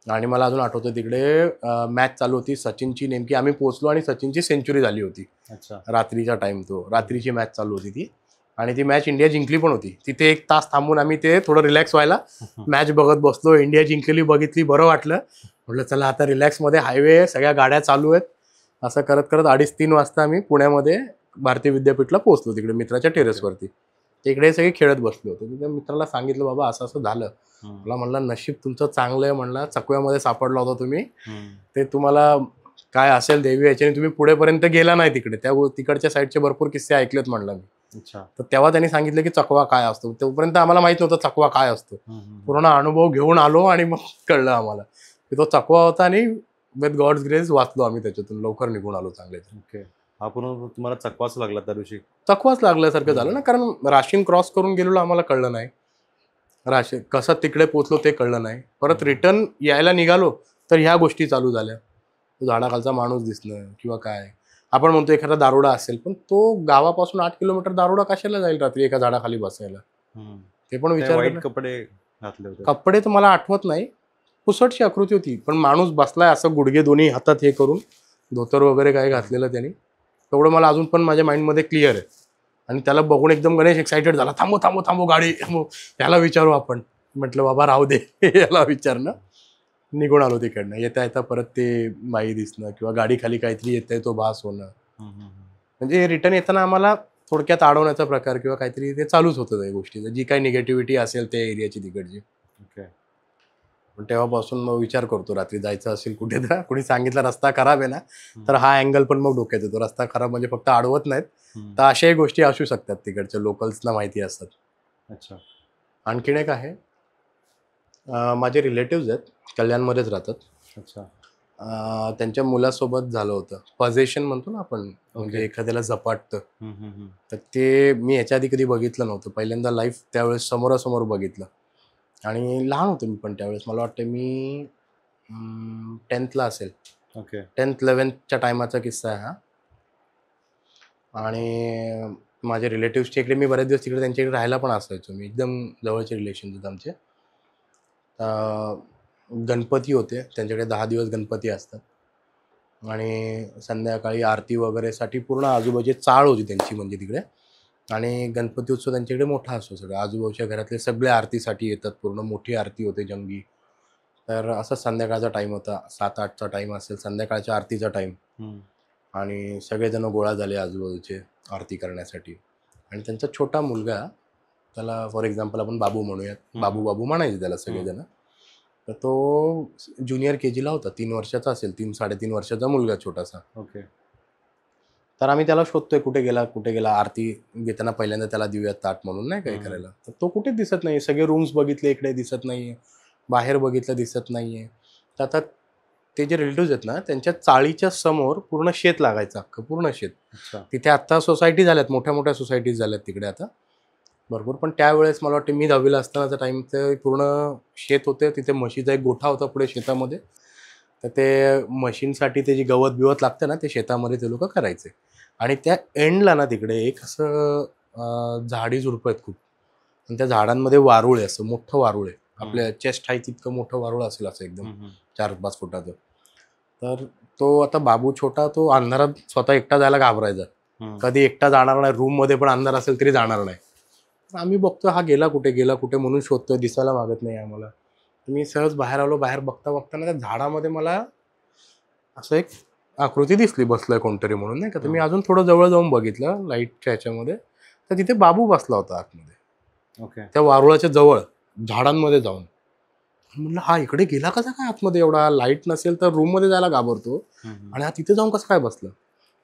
आणि मला अजून आठवतं तिकडे मॅच चालू होती सचिनची, नेमकी आम्ही पोचलो आणि सचिनची सेंचुरी झाली होती. अच्छा. रात्रीचा टाइम, तो रात्रीची मॅच चालू होती ती. आणि ती मॅच इंडिया जिंकली पण होती. तिथे 1 तास थांबून आम्ही ते थोडं रिलॅक्स व्हायला मॅच बघत बसलो. इंडिया जिंकलेली बघितली, बरं वाटलं. म्हटलं चला आता रिलॅक्समध्ये, हायवे, सगळ्या गाड्या चालू आहेत. असं करत करत 2:30-3 वाजता आम्ही पुण्यामध्ये भारतीय विद्यापीठला पोहोचलो, तिकडे मित्राच्या टेरेसवरती. तिकडे सगळे खेळत बसलो होतो. तिथे मित्राला सांगितलं बाबा असं असं झालं. मला म्हणलं नशीब तुमचं चांगलं आहे, म्हणला चकव्यामध्ये सापडला होता तुम्ही, ते तुम्हाला काय असेल देवी याच्याने तुम्ही पुढेपर्यंत गेला नाही तिकडे. तिकडच्या साईडचे भरपूर किस्से ऐकलेत म्हणलं मी. अच्छा. तर तेव्हा त्यांनी सांगितलं की चकवा काय असतो, तोपर्यंत आम्हाला माहित नव्हतं चकवा काय असतो. पूर्ण अनुभव घेऊन आलो आणि मग कळलं आम्हाला की तो चकवा होता. आणि विथ गॉड्स ग्रेस वाचलो आम्ही त्याच्यातून, लवकर निघून आलो चांगले. ओके. हा पूर्ण तुम्हाला चकवाच लागला त्या दिवशी? चकवाच लागल्यासारखं झालं ना, कारण राशीन क्रॉस करून गेलेलो, आम्हाला कळलं नाही राशीन कसं तिकडे पोचलो ते कळलं नाही. परत रिटर्न यायला निघालो तर ह्या गोष्टी चालू झाल्या. झाडाखालचा माणूस दिसणं किंवा काय, आपण म्हणतो एखादा दारोडा असेल, पण तो गावापासून 8 किलोमीटर दारोडा कशाला जाईल रात्री एका झाडाखाली बसायला, ते पण विचार. वाईट कपडे घातले होते? कपडे तर मला आठवत नाही, पुसटची आकृती होती, पण माणूस बसलाय असं गुडघे दोन्ही हातात हे करून, धोतर वगैरे काय घातलेलं त्यांनी, तेवढं मला अजून पण माझ्या माइंडमध्ये क्लिअर आहे. आणि त्याला बघून एकदम गणेश एक्साइटेड झाला, थांबो थांबो थांबो गाडी, याला विचारू आपण. म्हटलं बाबा राहू दे याला विचारणं. निघून आलो तिकडनं. येता येता परत ते बाई दिसणं किंवा गाडी खाली काहीतरी येतंय तो भास होणं, म्हणजे रिटर्न येताना आम्हाला थोडक्यात अडवण्याचा प्रकार किंवा काहीतरी ते चालूच होतं त्या गोष्टीचं, जी काही निगेटिव्हिटी असेल त्या एरियाची तिकडची. पण तेव्हापासून मग विचार करतो रात्री जायचं असेल कुठे तर, कोणी सांगितलं रस्ता खराब आहे ना, तर हा अँगल पण मग डोक्यात येतो. रस्ता खराब म्हणजे फक्त अडवत नाहीत, तर अशाही गोष्टी असू शकतात, तिकडच्या लोकल्सना माहिती असतात. अच्छा. आणखीन एक आहे, माझे रिलेटिव्ज आहेत, कल्याणमध्येच राहतात. अच्छा. त्यांच्या मुलासोबत झालं होतं. पजेशन म्हणतो ना आपण, म्हणजे ओके. एखाद्याला झपाटतं. हम्म, हम्म, हम्म. तर ते मी याच्या आधी कधी बघितलं नव्हतं. पहिल्यांदा लाईव्ह त्यावेळेस समोरासमोर बघितलं आणि लहान होतो मी पण त्यावेळेस. मला वाटतं मी 10th ला असेल. ओके. 10th-11thच्या टायमाचा किस्सा आहे हा. आणि माझ्या रिलेटिव्सच्या इकडे मी बरेच दिवस तिकडे त्यांच्याकडे राहायला पण असायचो मी. एकदम जवळचे रिलेशन होते आमचे. गणपती होते त्यांच्याकडे, 10 दिवस गणपती असतात आणि संध्याकाळी आरती वगैरेसाठी पूर्ण आजूबाजूची चाळ होती त्यांची, म्हणजे तिकडे. आणि गणपती उत्सव त्यांच्याकडे मोठा असतो. सगळं आजूबाजूच्या घरातले सगळे आरतीसाठी येतात. पूर्ण मोठी आरती होते जंगी. तर असा संध्याकाळचा टाईम होता, 7-8चा टाईम असेल, संध्याकाळच्या आरतीचा टाईम. हम्म. आणि सगळेजण गोळा झाले आजूबाजूचे आरती करण्यासाठी. आणि त्यांचा छोटा मुलगा, त्याला फॉर एक्झाम्पल आपण बाबू म्हणूयात, बाबू बाबू म्हणायचे त्याला सगळेजण. तर तो ज्युनियर KGला होता, 3 वर्षाचा असेल, 3-3.5 वर्षाचा मुलगा छोटासा. ओके. तर आम्ही त्याला शोधतोय, कुठे गेला कुठे गेला. आरती घेताना पहिल्यांदा त्याला देऊयात ताट म्हणून, नाही काय करायला. तर तो कुठेच दिसत नाही. सगळे रूम्स बघितले, इकडे दिसत नाहीये, बाहेर बघितलं दिसत नाहीये. तर आता ते जे रिलेटिव्स आहेत ना, त्यांच्या चाळीच्या समोर पूर्ण शेत लागायचं, अख्खं पूर्ण शेत. अच्छा. तिथे आत्ता सोसायटी झाल्यात, मोठ्या मोठ्या सोसायटीज झाल्यात तिकडे आता भरपूर. पण त्यावेळेस मला वाटतं मी 10वीला असतानाचा टाईम, ते पूर्ण शेत होते. तिथे म्हशीचा एक गोठा होता पुढे शेतामध्ये. तर ते म्हशींसाठी ते जे गवत बिवत लागतं ना, ते शेतामध्ये ते लोक करायचे. आणि त्या एंडला ना तिकडे एक असं झाडी झुडपं आहेत खूप. आणि त्या झाडांमध्ये वारुळ आहे, असं मोठं वारुळ आहे. आपल्या चेस्ट हाईट इतकं मोठं वारुळ असेल असं एकदम, 4-5 फुटाचं. तर तो आता बाबू छोटा, तो अंधारात स्वतः एकटा जायला घाबरायचा. कधी एकटा जाणार नाही, रूममध्ये पण अंधार असेल तरी जाणार नाही. आम्ही बघतो हा गेला कुठे गेला कुठे म्हणून शोधतोय, दिसायला मागत नाही आम्हाला. मी सहज बाहेर आलो. बाहेर बघता बघताना त्या झाडामध्ये मला असं एक आकृती दिसली, बसलोय कोणतरी म्हणून, नाही का. तर मी अजून थोडं जवळ जाऊन बघितलं लाईटच्या ह्याच्यामध्ये. तर तिथे बाबू बसला होता आतमध्ये, ओके. त्या वारुळाच्या जवळ झाडांमध्ये जाऊन. म्हणलं हा इकडे गेला कसा काय आतमध्ये, एवढा लाईट नसेल तर रूममध्ये जायला घाबरतो, आणि हा तिथे जाऊन कसं काय बसला.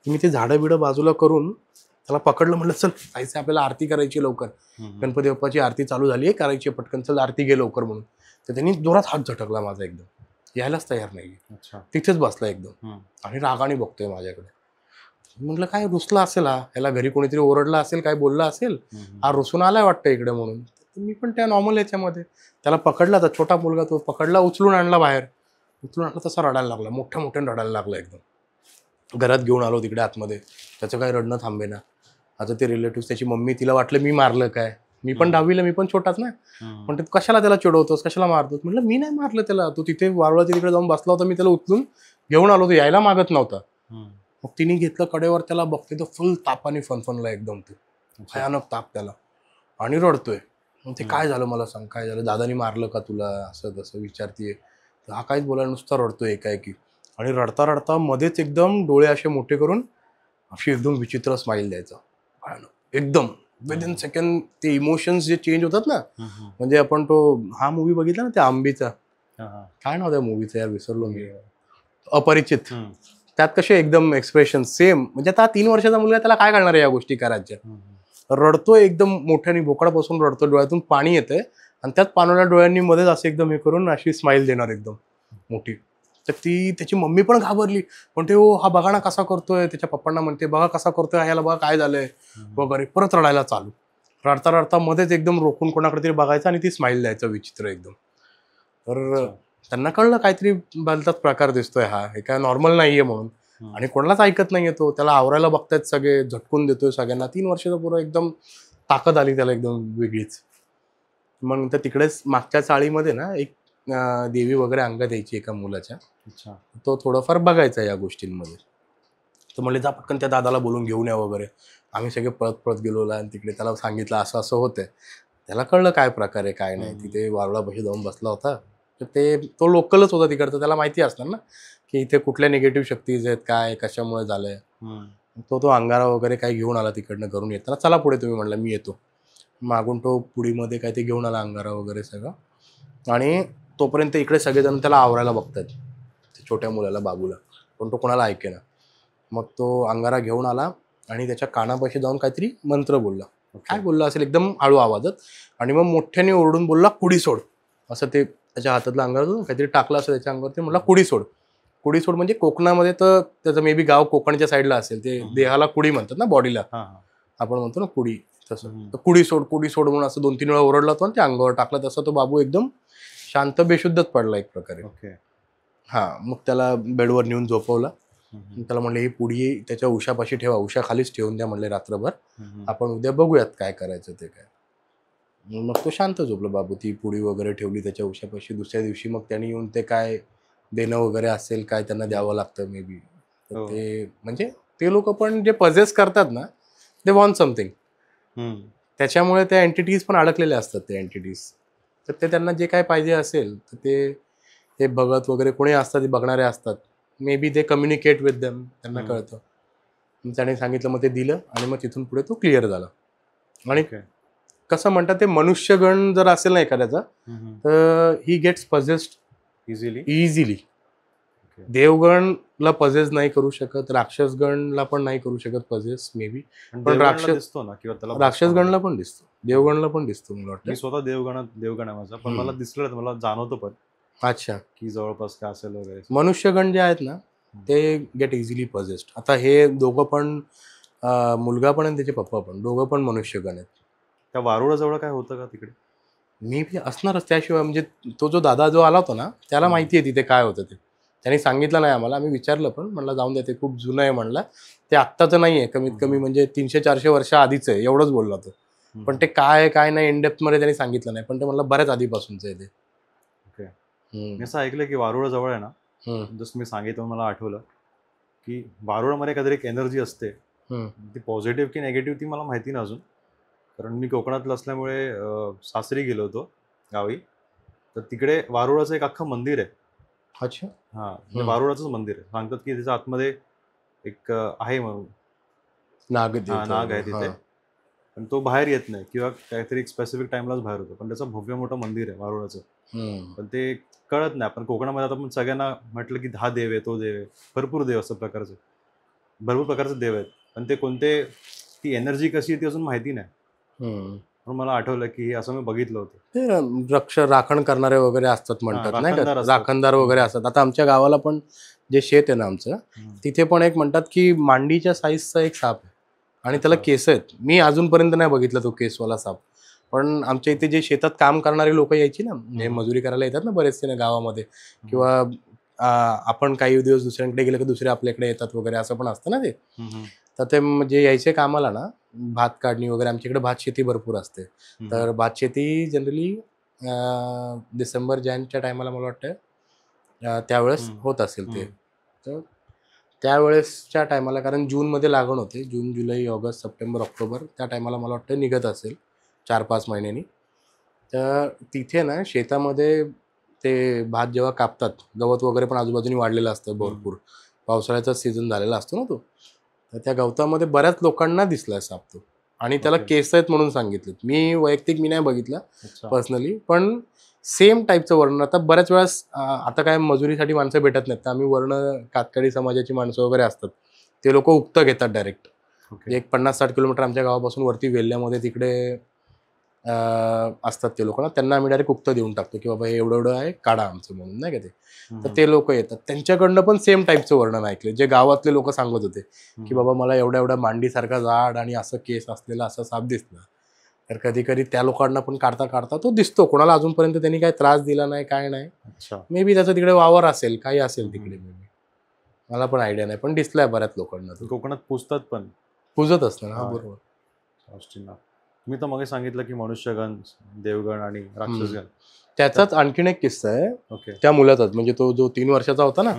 मी ते झाडं बिडं बाजूला करून त्याला पकडलं. म्हणलं चल जायचं आपल्याला, आरती करायची लवकर. गणपती बाप्पाची आरती चालू झाली आहे, करायची पटकन, चल आरती घे लवकर म्हणून. तर त्यांनी जोरात हात झटकला माझा, एकदम यायलाच तयार नाही. अच्छा. तिथेच बसला एकदम आणि रागाने बघतोय माझ्याकडे. म्हटलं काय रुसला असेल हा, याला घरी कोणीतरी ओरडला असेल, काय बोलला असेल, हा रुसून आलाय वाटतं इकडे म्हणून. तर मी पण त्या नॉर्मल याच्यामध्ये त्याला पकडला. तर छोटा मुलगा, तो पकडला, उचलून आणला बाहेर. उचलून आणला, तसा रडायला लागला, मोठ्या मोठ्याने रडायला लागला एकदम. घरात घेऊन आलो तिकडे आतमध्ये, त्याचं काही रडणं थांबेना. आता ते रिलेटिव्ह, त्याची मम्मी, तिला वाटलं मी मारलं काय. मी पण 10वीला, मी पण छोटाच ना. पण ते कशाला त्याला चिडवतोस, कशाला मारतोस. म्हटलं मी नाही मारलं त्याला, तो तिथे वारुळाच्या तिकडे जाऊन बसला होता, मी त्याला उचलून घेऊन आलो, तो यायला मागत नव्हता. मग तिने घेतलं कडेवर, त्याला बघते तर फुल तापाने फनफनला एकदम, ते भयानक ताप त्याला, आणि रडतोय. मग ते काय झालं मला सांग, काय झालं, दादानी मारलं का तुला, असं तसं विचारतीये. तर हा काहीच बोलायला, नुसता रडतोय एकाएकी. आणि रडता रडता मध्येच एकदम डोळे असे मोठे करून अशी एकदम विचित्र स्माईल द्यायचा, भयानक एकदम. विदिन सेकंड ते इमोशन्स जे चेंज होतात ना, म्हणजे आपण तो हा मूवी बघितला ना, त्या आंबीचा, काय नाव त्या मूवीचं यार, विसरलो मी, अपरिचित. त्यात कसे एकदम एक्सप्रेशन सेम. म्हणजे आता 3 वर्षाचा मुलगा, त्याला काय कळणार आहे या गोष्टी करायच्या. रडतोय एकदम मोठ्याने, बोकडापासून रडतोय, डोळ्यातून पाणी येतंय, आणि त्यात पाणवल्या डोळ्यांनी मध्येच असं एकदम हे करून अशी स्माईल देणार एकदम मोठी. तर ती त्याची मम्मी पण घाबरली. म्हणते हो हा बघा ना कसा करतोय, त्याच्या पप्पांना म्हणते बघा कसा करतोय, ह्याला बघा काय झालंय वगैरे. परत रडायला चालू. रडता रडता मध्येच एकदम रोखून कोणाकडे तरी बघायचं आणि ती स्माईल द्यायचं विचित्र एकदम. तर त्यांना कळलं काहीतरी भलताच प्रकार दिसतोय हा, हे काय नॉर्मल नाहीये म्हणून. आणि कोणालाच ऐकत नाहीये तो, त्याला आवरायला बघतायत सगळे, झटकून देतोय सगळ्यांना. 3 वर्षाचा पुरा, एकदम ताकद आली त्याला एकदम वेगळीच. मग नंतर तिकडेच मागच्या चाळीमध्ये ना एक देवी वगैरे अंगात यायची एका मुलाच्या. अच्छा. तो थोडंफार बघायचा या गोष्टींमध्ये. तर म्हणले जा पटकन त्या दादाला बोलून घेऊन या वगैरे. आम्ही सगळे पळत पळत गेलो आणि तिकडे त्याला सांगितलं असं असं होतंय. त्याला कळलं काय प्रकार आहे काय नाही. तिथे वारुळापाशी जाऊन बसला होता. तर तो लोकलच होता तिकडचा, त्याला माहिती असणार ना की इथे कुठल्या निगेटिव्ह शक्तीज आहेत, काय कशामुळे झालंय. तो अंगारा वगैरे काय घेऊन आला तिकडनं घरून येताना. चला पुढे तुम्ही, म्हणला मी येतो. मागून तो पुडीमध्ये काय ते घेऊन आला अंगारा वगैरे सगळं. आणि तोपर्यंत इकडे सगळेजण त्याला आवरायला बघतात, छोट्या मुलाला बाबूला. पण तो कोणाला ऐकेना. मग तो अंगारा घेऊन आला आणि त्याच्या कानापाशी जाऊन काहीतरी मंत्र बोलला. काय बोलला असेल एकदम हळू आवाजात, आणि मग मोठ्याने ओरडून बोलला कुडी सोड. असं ते त्याच्या हातातलं अंगावर काहीतरी टाकलं असं त्याच्या अंगावरती, म्हणला कुडी सोड. कुडी सोड म्हणजे कोकणामध्ये तर त्याचं मे बी गाव कोकणच्या साईडला असेल, ते देहाला कुडी म्हणतात ना, बॉडीला आपण म्हणतो ना कुडी, तसं. तर कुडी सोड म्हणून असं 2-3 वेळा ओरडला तो आणि ते अंगावर टाकला. तसा तो बाबू एकदम शांत बेशुद्धच पडला एक प्रकारे. मग त्याला बेडवर नेऊन झोपवला. त्याला म्हणले ही पुडी त्याच्या उशापाशी ठेवा, उशा खालीच ठेवून द्या म्हणले रात्रभर, आपण उद्या बघूयात काय करायचं ते काय. मग तो शांत झोपला बाबू. ती पुडी वगैरे ठेवली त्याच्या उशापाशी. दुसऱ्या दिवशी मग त्यांनी येऊन ते काय देणं वगैरे असेल काय त्यांना द्यावं लागतं मे बी. ते म्हणजे ते लोक पण जे पजेस करतात ना, दे वॉन्ट समथिंग. त्याच्यामुळे त्या एंटिटीज पण अडकलेल्या असतात, ते एंटिटीज. तर ते त्यांना जे काय पाहिजे असेल तर ते बघत वगैरे कोणी असतात, ते बघणारे असतात, मे बी ते कम्युनिकेट विथ देम, त्यांना कळतं. त्याने सांगितलं, मग ते दिलं आणि मग तिथून पुढे तो क्लिअर झाला. आणि कसं म्हणतात, ते मनुष्यगण जर असेल ना एखाद्याचा, तर ही गेट्स पजेस्ड इझिली. देवगणला पजेस नाही करू शकत, राक्षसगणला पण नाही करू शकत पजेस मे बी, पण दिसतो ना, किंवा त्याला राक्षसगणला पण दिसतो, देवगणला पण दिसतो. मला वाटतं मी स्वतः देवगण आहे माझा, पण मला दिसलं, मला जाणवतं पण. अच्छा, की जवळपास काय असेल वगैरे. मनुष्यगण जे आहेत ना, ते गेट इझिली पजेस्ड. आता हे दोघं पण, मुलगा पण आणि त्याचे पप्पा पण, दोघं पण मनुष्यगण आहेत. त्या वारुळाजवळ काय होतं का तिकडे? मी बी असणारच त्याशिवाय. म्हणजे तो जो दादा जो आला होता ना, त्याला माहिती आहे तिथे काय होतं ते. त्यांनी सांगितलं नाही आम्हाला, आम्ही विचारलं पण, म्हणलं जाऊन द्या, ते खूप जुनं आहे म्हणलं, ते आत्ताचं नाही आहे, कमीत कमी म्हणजे 300-400 वर्ष आधीच आहे, एवढंच बोलला तो. पण ते काय काय नाही इनडेप्थमध्ये त्यांनी सांगितलं नाही, पण ते म्हणलं बऱ्याच आधीपासूनचं आहे ते. मी असं ऐकलं की वारुळाजवळ आहे ना, जसं मी सांगितलं मला आठवलं की वारुळामध्ये काहीतरी एक एनर्जी असते, ती पॉझिटिव्ह की नेगेटिव्ह ती मला माहिती नाही अजून, कारण मी कोकणातलं असल्यामुळे सासरी गेलो होतो गावी, तर तिकडे वारुळाचं एक अख्खं मंदिर आहे. अच्छा. म्हणजे वारुळाचंच मंदिर आहे. सांगतात की त्याच्या आतमध्ये एक आहे म्हणून नाग आहे तिथे, पण तो बाहेर येत नाही, किंवा काहीतरी एक स्पेसिफिक टाइमलाच बाहेर होतो, पण त्याचं भव्य मोठं मंदिर आहे वारुळाचं. पण ते कळत नाही. आपण कोकणामध्ये आता आपण सगळ्यांना म्हटलं की हा देव आहे, तो देव आहे, भरपूर देव असं प्रकारचे, भरपूर प्रकारचे देव आहेत, पण ते कोणते, ती एनर्जी कशी आहे ती अजून माहिती नाही. म्हणून मला आठवलं की असं मी बघितलं होतं. ते राखण करणारे वगैरे असतात म्हणतात नाही का, राखणदार वगैरे असतात. आता आमच्या गावाला पण जे शेत आहे ना आमचं, तिथे पण एक म्हणतात की मांडीच्या साईजचा एक साप आहे, आणि त्याला केस आहेत. मी अजूनपर्यंत नाही बघितला तो केसवाला साप, पण आमच्या इथे जे शेतात काम करणारे लोक यायची ना, हे मजुरी करायला येतात ना बरेचसे ना गावामध्ये, किंवा आपण काही दिवस दुसऱ्यांकडे गेलं की दुसरे आपल्याकडे येतात वगैरे, असं पण असतं ना ते. तर ते म्हणजे यायचे कामाला ना, भात काढणी वगैरे, आमच्याकडे भात शेती भरपूर असते, तर भात शेती जनरली डिसेंबर-जानेच्या टायमाला मला वाटतं त्यावेळेस होत असेल ते. तर त्यावेळेसच्या टायमाला, कारण जूनमध्ये लागण होते, जून, जुलै, ऑगस्ट, सप्टेंबर, ऑक्टोबर, त्या टायमाला मला वाटतं निघत असेल 4-5 महिन्यांनी. तर तिथे ना शेतामध्ये ते भात जेव्हा कापतात, गवत वगैरे पण आजूबाजूने वाढलेलं असतं भरपूर, पावसाळ्याचा सीझन झालेला असतो ना तो, तर त्या गवतामध्ये बऱ्याच लोकांना दिसलाय साप तो, आणि त्याला केस आहेत म्हणून सांगितलं. मी वैयक्तिक नाही बघितलं पर्सनली, पण सेम टाईपचं वर्णन. आता बऱ्याच वेळेस आता काय मजुरीसाठी माणसं भेटत नाहीत, तर आम्ही कातकरी समाजाची माणसं वगैरे असतात, ते लोक उक्तं घेतात डायरेक्ट. एक 50-60 किलोमीटर आमच्या गावापासून वरती वेल्ल्यामध्ये तिकडे असतात ते लोक ना, त्यांना आम्ही डायरेक्ट उक्तं देऊन टाकतो की बाबा हे एवढं एवढं आहे, काढा आमचं म्हणून, नाही का ते. तर ते लोक येतात, त्यांच्याकडनं पण सेम टाईपचं वर्णन ऐकले, जे गावातले लोक सांगत होते की बाबा मला एवढ्या एवढ्या मांडीसारखा जाड आणि असं केस असलेला असा साप दिसला. तर कधी कधी त्या लोकांना पण काढता काढता तो दिसतो. कोणाला अजूनपर्यंत त्यांनी काही त्रास दिला नाही, काय नाही. मे बी त्याचं तिकडे वावर असेल, काही असेल तिकडे, मे बी, मला पण आयडिया नाही, पण दिसलाय बऱ्याच लोकांना. कोकणात पूजतात पण, पूजत असतं ना. बरोबर. गोष्टींना मी तर मग सांगितलं की मनुष्यगण, देवगण आणि राक्षसगण. त्याचाच आणखीन एक किस्सा आहे त्या मुलाचाच, म्हणजे तो जो 3 वर्षाचा होता ना,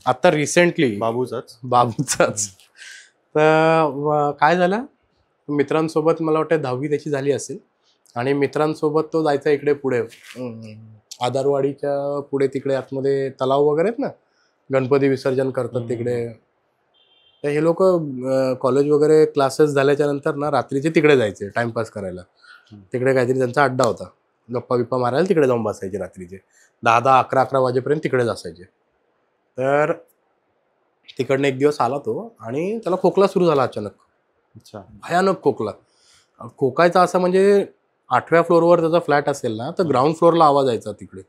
आता रिसेंटली बाबूचाच. तर काय झालं, मित्रांसोबत मला वाटतं 10वी त्याची झाली असेल, आणि मित्रांसोबत तो जायचा इकडे पुढे आदारवाडीच्या पुढे, तिकडे आतमध्ये तलाव वगैरे आहेत ना, गणपती विसर्जन करतात तिकडे. तर हे लोक कॉलेज वगैरे क्लासेस झाल्याच्या नंतर ना रात्रीचे तिकडे जायचे टाइमपास करायला. तिकडे काहीतरी त्यांचा अड्डा होता, गप्पा बिप्पा मारायला तिकडे जाऊन बसायचे रात्रीचे 10-10, 11-11 वाजेपर्यंत तिकडेच असायचे. तर तिकडनं एक दिवस आला तो, आणि त्याला खोकला सुरू झाला अचानक, भयानक खोकला. खोकायचा असं म्हणजे 8व्या फ्लोअरवर त्याचा फ्लॅट असेल ना तर ग्राउंड फ्लोअरला आवाज यायचा तिकडे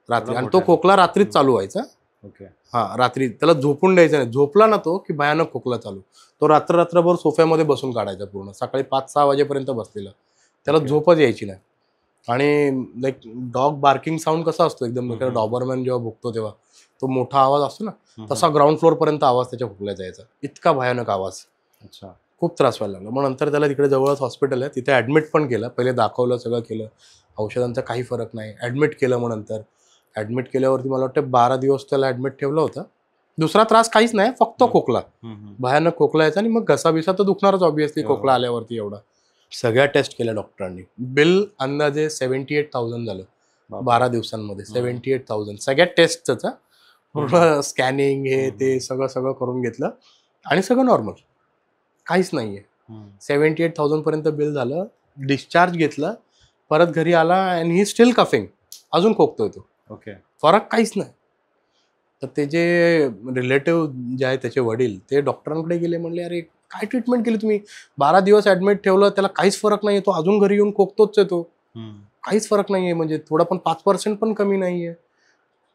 रात्री, आणि तो खोकला रात्रीच चालू व्हायचा. ओके. हा, रात्री त्याला झोपून द्यायचं नाही. झोपला ना तो की भयानक खोकला चालू. तो रात्रभर सोफ्यामध्ये बसून काढायचा पूर्ण, सकाळी 5-6 वाजेपर्यंत बसलेला, त्याला ओके. झोपच यायची नाही. आणि लाईक डॉग बार्किंग साऊंड कसा असतो एकदम, डॉबरमॅन जेव्हा भुकतो तेव्हा तो मोठा आवाज असतो ना, तसा ग्राउंड फ्लोअर पर्यंत आवाज त्याच्या खोकल्याचा यायचा, इतका भयानक आवाज. अच्छा. खूप त्रास व्हायला लागला. मग नंतर त्याला तिकडे जवळच हॉस्पिटल आहे, तिथे ॲडमिट पण केलं. पहिले दाखवलं, सगळं केलं, औषधांचा काही फरक नाही. ॲडमिट केलं. मग नंतर ॲडमिट केल्यावरती मला वाटतं 12 दिवस त्याला ॲडमिट ठेवलं होतं. दुसरा त्रास काहीच नाही, फक्त खोकला, भयानक खोकला यायचा. आणि मग घसा तर दुखणारच ऑब्व्हियसली खोकला आल्यावरती एवढा. सगळ्या टेस्ट केल्या डॉक्टरांनी. बिल अंदाजे 78,000 झालं 12 दिवसांमध्ये. 78,000 सगळ्या टेस्टचं, पूर्ण स्कॅनिंग हे ते सगळं करून घेतलं आणि सगळं नॉर्मल, काहीच नाही आहे. 78,000 पर्यंत बिल झालं. डिस्चार्ज घेतलं, परत घरी आला अँड ही स्टील कफिंग, अजून खोकतोय तो. ओके. फरक काहीच नाही. तर ते जे रिलेटिव्ह जे आहे त्याचे वडील, ते डॉक्टरांकडे गेले, म्हणले अरे काय ट्रीटमेंट केली तुम्ही, 12 दिवस ॲडमिट ठेवलं, त्याला काहीच फरक नाही आहे, तो अजून घरी येऊन खोकतोच आहे, तो काहीच फरक नाही आहे, म्हणजे थोडा पण 5% पण कमी नाही आहे.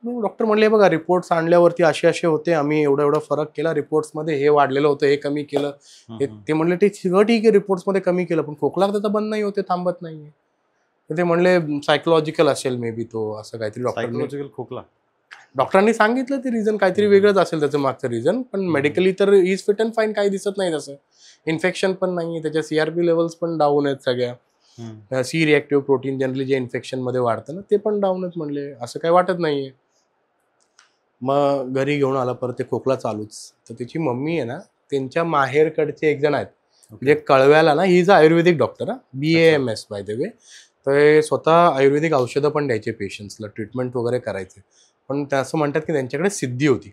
डॉक्टर म्हणले बघा रिपोर्ट्स आणल्यावरती असे होते, आम्ही एवढा फरक केला रिपोर्ट्समध्ये, हे वाढलेलं होतं, हे कमी केलं. ते म्हणले ते सगळं ठीक आहे, रिपोर्ट्समध्ये कमी केलं, पण खोकला त्याचा बंद नाही होते, थांबत नाही आहे. तर ते म्हणले सायकोलॉजिकल असेल मे बी तो, असं काहीतरी सायकोलॉजिकल खोकला. डॉक्टरांनी सांगितलं ते रिझन काहीतरी वेगळंच असेल त्याचं मागचं रिझन, पण मेडिकली तर इज फिट अँड फाईन, काही दिसत नाही तसं. इन्फेक्शन पण नाही आहे, त्याच्या CRP लेवल्स पण डाऊन आहेत सगळ्या. C रिॲक्टिव्ह प्रोटीन जनरली जे इन्फेक्शनमध्ये वाढतं ना, ते पण डाऊन आहेत म्हणले, असं काही वाटत नाही आहे. मग घरी घेऊन आला, परत ते खोकला चालूच. तर त्याची मम्मी आहे ना, त्यांच्या माहेरकडचे एक जण आहेत, म्हणजे कळव्याला ना, he is Ayurvedic doctor, BAMS by the way. तर स्वतः आयुर्वेदिक औषधं पण द्यायचे पेशंट्सला, ट्रीटमेंट वगैरे करायचे. पण ते असं म्हणतात की त्यांच्याकडे सिद्धी होती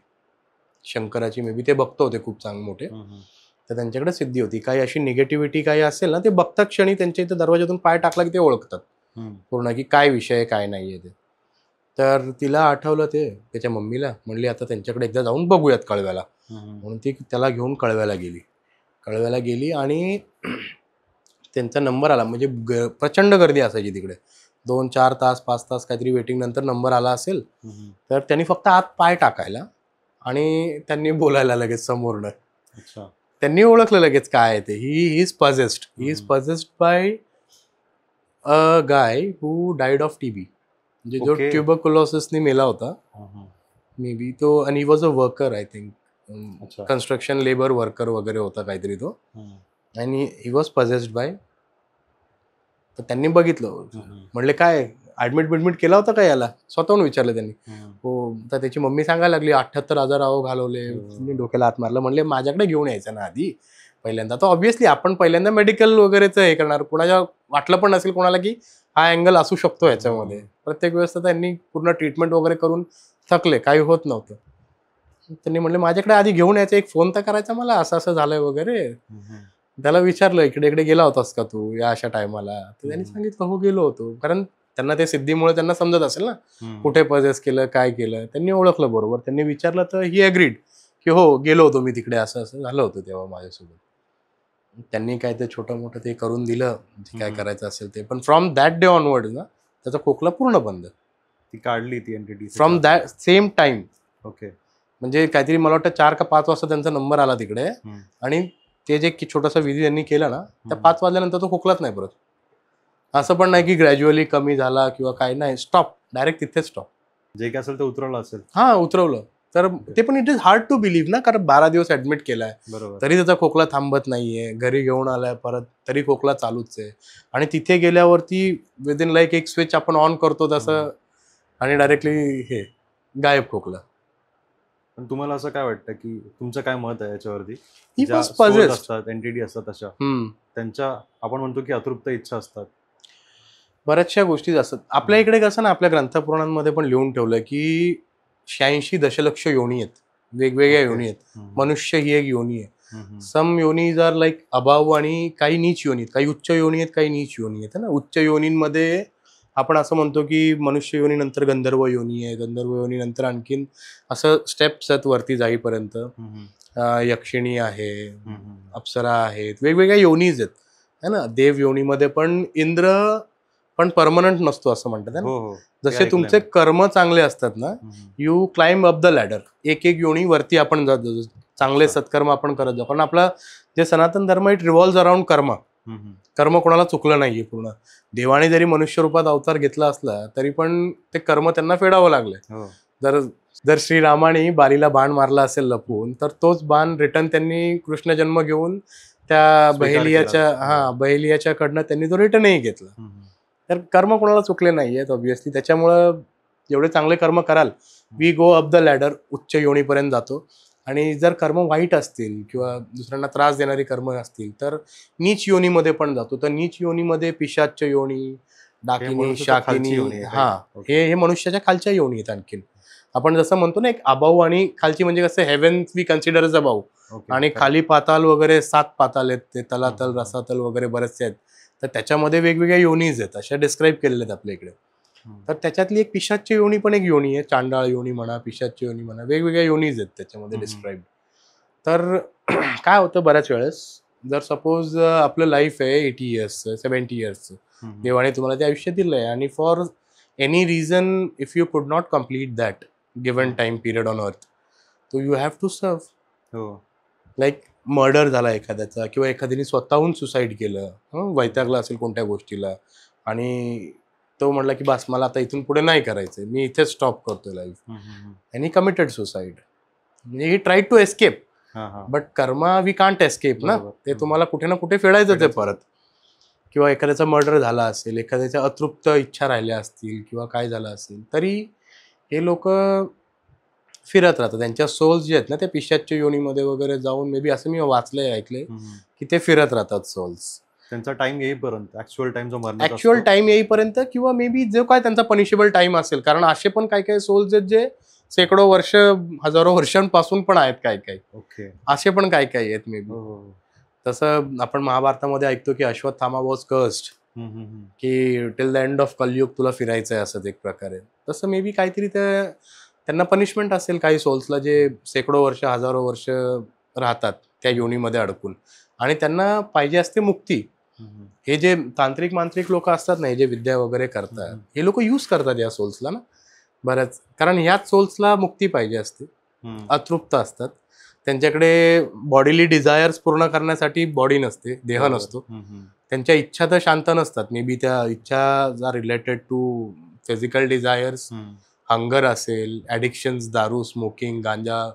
शंकराची, मे बी ते भक्त होते खूप चांगले मोठे. तर त्यांच्याकडे सिद्धी होती, काही अशी निगेटिव्हिटी काही असेल ना, ते बघतात क्षणी त्यांच्या इथे दरवाजातून पाय टाकला की ते ओळखतात पूर्ण की काय विषय आहे, काय नाही आहे ते. तर तिला आठवलं ते, त्याच्या मम्मीला म्हणली आता त्यांच्याकडे एकदा जाऊन बघूयात कळव्याला, म्हणून ती त्याला घेऊन कळव्याला गेली आणि त्यांचा नंबर आला. म्हणजे प्रचंड गर्दी असायची तिकडे, 2-4 तास 5 तास काहीतरी वेटिंग नंतर नंबर आला असेल. तर त्यांनी फक्त आत पाय टाकायला आणि त्यांनी बोलायला लगेच समोरनं. त्यांनी ओळखलं लगेच काय आहे ते. He is possessed bye a guy who died of TB, म्हणजे जो ट्युबरक्युलोसिसने मेला होता मे बी तो. आणि he was a worker, I think construction labour worker वगैरे होता काहीतरी तो. आणि ही वॉज पजेस्ड बाय. तर त्यांनी बघितलं, म्हणले काय ॲडमिट केला होता का याला, स्वतःहून विचारलं त्यांनी. हो. तर त्याची मम्मी सांगायला लागली 78,000 घालवले, डोक्याला हात मारलं. म्हणले माझ्याकडे घेऊन यायचं ना आधी पहिल्यांदा. तर ऑब्व्हियसली आपण पहिल्यांदा मेडिकल वगैरेचं हे करणार, कोणाच्या वाटलं पण नसेल कोणाला की हा अँगल असू शकतो याच्यामध्ये. प्रत्येक वेळेस तर त्यांनी पूर्ण ट्रीटमेंट वगैरे करून थकले, काही होत नव्हतं. त्यांनी म्हणले माझ्याकडे आधी घेऊन यायचं, एक फोन तर करायचा मला, असं झालंय वगैरे. त्याला विचारलं इकडे गेला होतास का तू या अशा टायमाला, तर त्यांनी सांगितलं हो गेलो होतो. कारण त्यांना ते सिद्धीमुळे त्यांना समजत असेल ना कुठे पजेस केलं, काय केलं. त्यांनी ओळखलं बरोबर. त्यांनी विचारलं तर ही अग्रीड की हो गेलो होतो मी तिकडे, असं झालं होतं तेव्हा माझ्यासोबत. त्यांनी काय ते छोटं मोठं ते करून दिलं, काय करायचं असेल ते. पण फ्रॉम दॅट डे ऑनवर्ड ना त्याचा खोकला पूर्ण बंद. ती काढली ती entity from that same time. Okay. म्हणजे काहीतरी मला वाटतं 4 का 5 वाजता त्यांचा नंबर आला तिकडे, आणि ते जे छोटासा विधी त्यांनी केला ना, त्या 5 वाजल्यानंतर तो खोकलाच नाही परत. असं पण नाही की ग्रॅज्युअली कमी झाला किंवा काय नाही, स्टॉप, डायरेक्ट तिथेच स्टॉप. जे काय असेल ते उतरवलं असेल. हा, उतरवलं. तर ते पण it is hard to believe ना, कारण 12 दिवस ऍडमिट केलाय, तरी त्याचा खोकला थांबत नाहीये. घरी घेऊन आलाय परत, तरी खोकला चालूच आहे. आणि तिथे गेल्यावरती विदिन लाईक एक स्विच आपण ऑन करतो तसं, आणि डायरेक्टली हे गायब खोकला. पण तुम्हाला असं काय वाटतं की तुमचं काय मत आहे याच्यावरती, ही ज्या was souls possessed. असतात, एंटिटी असतात अशा, त्यांच्या आपण म्हणतो की अतृप्त इच्छा असतात, बऱ्याचशा गोष्टी असतात. आपल्या इकडे कसं ना, आपल्या ग्रंथपुराणांमध्ये पण लिहून ठेवलंय की 86 दशलक्ष योनी आहेत, वेगवेगळ्या योनी आहेत. मनुष्य ही एक योनी आहे. सम योनीज आर लाईक अबाव, आणि काही नीच योनी आहेत, काही उच्च योनी आहेत, काही नीच योनी आहेत ना. उच्च योनींमध्ये आपण असं म्हणतो की मनुष्य योनीनंतर गंधर्व योनी आहे, गंधर्व योनीनंतर आणखीन असं स्टेप्स आहेत वरती जाईपर्यंत. यक्षिणी आहे, अप्सरा आहेत, वेगवेगळ्या योनीज आहेत. है ना. देव योनीमध्ये पण इंद्र पण परमनंट नसतो असं म्हणतात. जसे तुमचे कर्म चांगले असतात ना, you climb up the ladder. एक एक योनी वरती आपण जातो, चांगले सत्कर्म आपण करत जातो. कारण आपला जे सनातन धर्म इट रिव्हॉल्व्ह अराउंड कर्म. कर्म कोणाला चुकलं नाहीये पूर्ण. देवाने जरी मनुष्य रूपात अवतार घेतला असला तरी पण ते कर्म त्यांना फेडावं लागलंय. जर श्रीरामाने बालीला बाण मारला असेल लपून, तर तोच बाण रिटर्न त्यांनी कृष्ण जन्म घेऊन त्या बहेलियाच्याकडनं त्यांनी तो रिटर्नही घेतला. तर कर्म कोणाला चुकले नाहीयेत ऑब्व्हियसली. त्याच्यामुळं जेवढे चांगले कर्म कराल, we go up the ladder, उच्च योनीपर्यंत जातो. आणि जर कर्म वाईट असतील किंवा दुसऱ्यांना त्रास देणारी कर्म असतील तर नीच योनीमध्ये पण जातो. तर नीच योनीमध्ये पिशाच्च योनी, डाकिनी, शाकिनी, हे मनुष्याच्या खालच्या योनी आहेत. आणखीन आपण जसं म्हणतो ना, एक अबाऊ आणि खालची, म्हणजे कसं heaven we consider as above, आणि खाली पाताल वगैरे 7 पाताल आहेत, ते तलातल, रसातल वगैरे बरेचसे आहेत. तर त्याच्यामध्ये वेगवेगळ्या योनीज आहेत, अशा डिस्क्राईब केलेल्या आहेत आपल्या इकडे. तर त्याच्यातली एक पिशाच्य योनी पण एक योनी आहे. चांडाळ योनी म्हणा, पिशाच्य योनी म्हणा, वेगवेगळ्या योनीज आहेत त्याच्यामध्ये डिस्क्राईब. तर काय होतं बऱ्याच वेळेस, जर सपोज आपलं लाईफ आहे 80 इयर्स 70 इयर्सचं, देवाने तुम्हाला ते आयुष्य दिलंय, आणि for any reason if you could not complete that given time period on earth, तो you have to serve. Like murder झाला एखाद्याचा, किंवा एखाद्याने स्वतःहून सुसाईड केलं, वैतागला असेल कोणत्या गोष्टीला, आणि तो म्हणला की बस मला आता इथून पुढे नाही करायचंय, मी इथेच स्टॉप करतोय लाईफ, आणि कमिटेड सुसाईड. म्हणजे he try to escape, but karma we can't escape ना, ते तुम्हाला कुठे ना कुठे फेडायचं ते परत. किंवा एखाद्याचा मर्डर झाला असेल, एखाद्याच्या अतृप्त इच्छा राहिल्या असतील, किंवा काय झालं असेल, तरी हे लोक फिरत राहतात. त्यांच्या सोल्स जे आहेत ना, ते पिशाच्य योनीमध्ये वगैरे जाऊन, मे बी असं मी वाचलंय, ऐकलंय की ते फिरत राहतात सोल्स. त्यांचा टाइम येईपर्यंत, ऍक्च्युअल टाइम येईपर्यंत, किंवा मे बी जो काय त्यांचा पनिशेबल टाइम असेल. कारण असे पण काही काही सोल्स आहेत जे शेकडो वर्ष, हजारो वर्षांपासून पण आहेत, काय काय असे पण काय काय आहेत मे बी. तसं आपण महाभारतामध्ये ऐकतो की अश्वत्थामा वॉज कर्स्ड, की टिल द एंड ऑफ कलयुग तुला फिरायचंय, असं एक प्रकारे. तसं मे बी काहीतरी त्यांना पनिशमेंट असेल काही सोल्सला, जे शेकडो वर्ष, हजारो वर्ष राहतात त्या योनीमध्ये अडकून, आणि त्यांना पाहिजे असते मुक्ती. हे जे तांत्रिक मांत्रिक लोक असतात ना, हे जे विद्या वगैरे करतात, हे लोक यूज करतात या सोल्सला ना बऱ्याच, कारण ह्याच सोल्सला मुक्ती पाहिजे असते, अतृप्त असतात. त्यांच्याकडे बॉडीली डिझायर्स पूर्ण करण्यासाठी बॉडी नसते, देह नसतो. त्यांच्या इच्छा तर शांत नसतात. मे बी त्या इच्छा जर related to physical desires, hunger असेल, ॲडिक्शन्स, दारू, स्मोकिंग, गांजा,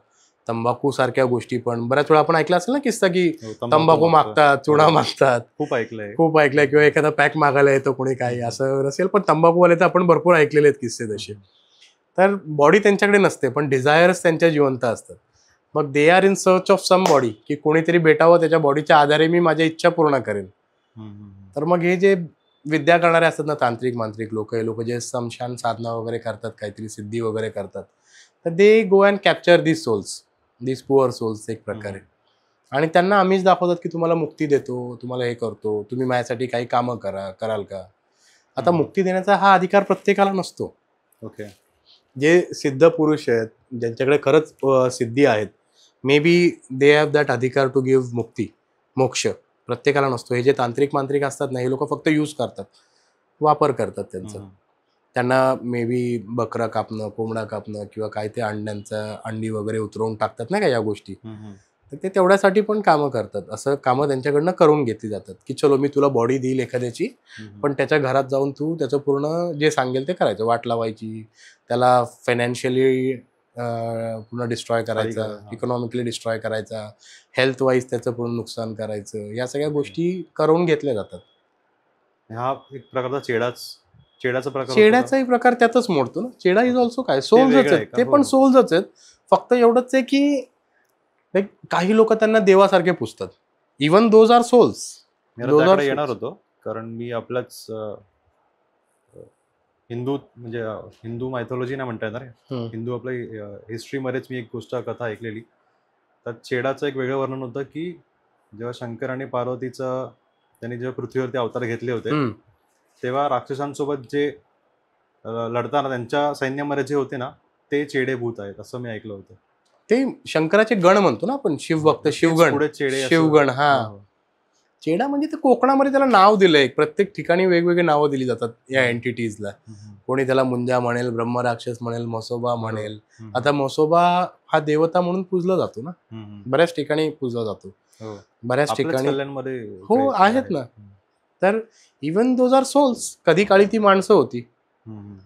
तंबाखू सारख्या गोष्टी. पण बऱ्याच वेळा आपण ऐकलं असेल ना किस्सा, की तंबाखू मागतात, चुना मागतात, खूप ऐकलंय. किंवा एखादा पॅक मागायला येतो कोणी, काही असं असेल. पण तंबाखूवाले तर आपण भरपूर ऐकलेले आहेत किस्से तसे. तर बॉडी त्यांच्याकडे नसते, पण डिझायर्स त्यांच्या जिवंत असतात. मग they are in search of some body, की कोणीतरी भेटावं, त्याच्या बॉडीच्या आधारे मी माझ्या इच्छा पूर्ण करेन. तर मग हे जे विद्या करणारे असतात ना, तांत्रिक मांत्रिक लोक, हे लोक जे समशान साधना वगैरे करतात, काहीतरी सिद्धी वगैरे करतात, तर they go and capture this souls, this poor souls एक प्रकारे. आणि त्यांना आम्हीच दाखवतात की तुम्हाला मुक्ती देतो, तुम्हाला हे करतो, तुम्ही माझ्यासाठी काही कामं कराल का. आता मुक्ती देण्याचा हा अधिकार प्रत्येकाला नसतो. जे सिद्ध पुरुष आहेत, ज्यांच्याकडे खरंच सिद्धी आहेत, may be they have that अधिकार टू गिव्ह मुक्ती, मोक्ष. प्रत्येकाला नसतो. हे जे तांत्रिक मांत्रिक असतात ना, हे लोक फक्त यूज करतात, वापर करतात त्यांचा. त्यांना मे बी बकरा कापणं, कोंबडा कापणं, किंवा काय ते अंडी वगैरे उतरवून टाकतात ना का या गोष्टी, तर ते तेवढ्यासाठी पण कामं करतात. असं कामं त्यांच्याकडनं करून घेतली जातात, की चलो मी तुला बॉडी देईल एखाद्याची, पण त्याच्या घरात जाऊन तू त्याचं पूर्ण जे सांगेल ते करायचं, वाट लावायची, त्याला फायनान्शियली पूर्ण डिस्ट्रॉय करायचा, इकॉनॉमिकली डिस्ट्रॉय करायचा, हेल्थ वाईज त्याचं पूर्ण नुकसान करायचं, या सगळ्या गोष्टी करून घेतल्या जातात. हा एक प्रकारचा चेडाचाही प्रकार त्यातच मोडतो ना. चेडा इज ऑल्सो काय, सोल्सच आहेत ते, पण सोल्सच आहेत. फक्त एवढंच आहे की काही लोक त्यांना देवासारखे पुजतात. Even those are souls. येणार होतो, कारण मी आपल्याच हिंदू मायथॉलॉजी नाही म्हणता येणार, हिंदू आपल्या हिस्ट्रीमध्येच मी एक कथा ऐकलेली. तर चेडाचं एक वेगळं वर्णन होतं की जेव्हा शंकर आणि पार्वतीचं त्यांनी जेव्हा पृथ्वीवरती अवतार घेतले होते, तेव्हा राक्षसांसोबत जे लढताना त्यांच्या सैन्यामध्ये जे होते ना, ते चेडे भूत आहेत, असं मी ऐकलं होतं. ते शंकराचे गण म्हणतो ना आपण, शिवभक्त, शिवगण. हा, चेडा म्हणजे ते कोकणामध्ये त्याला नाव दिलंय, प्रत्येक ठिकाणी वेगवेगळी नावं दिली जातात या एंटिटीजला. कोणी त्याला मुंजा म्हणेल, ब्रह्मराक्षस म्हणेल, म्हसोबा म्हणेल. आता म्हसोबा हा देवता म्हणून पूजला जातो ना, बऱ्याच ठिकाणी पूजला जातो, बऱ्याच ठिकाणी हो आहेत ना. तर इवन दोज आर सोल्स. कधी काळी ती माणसं होती.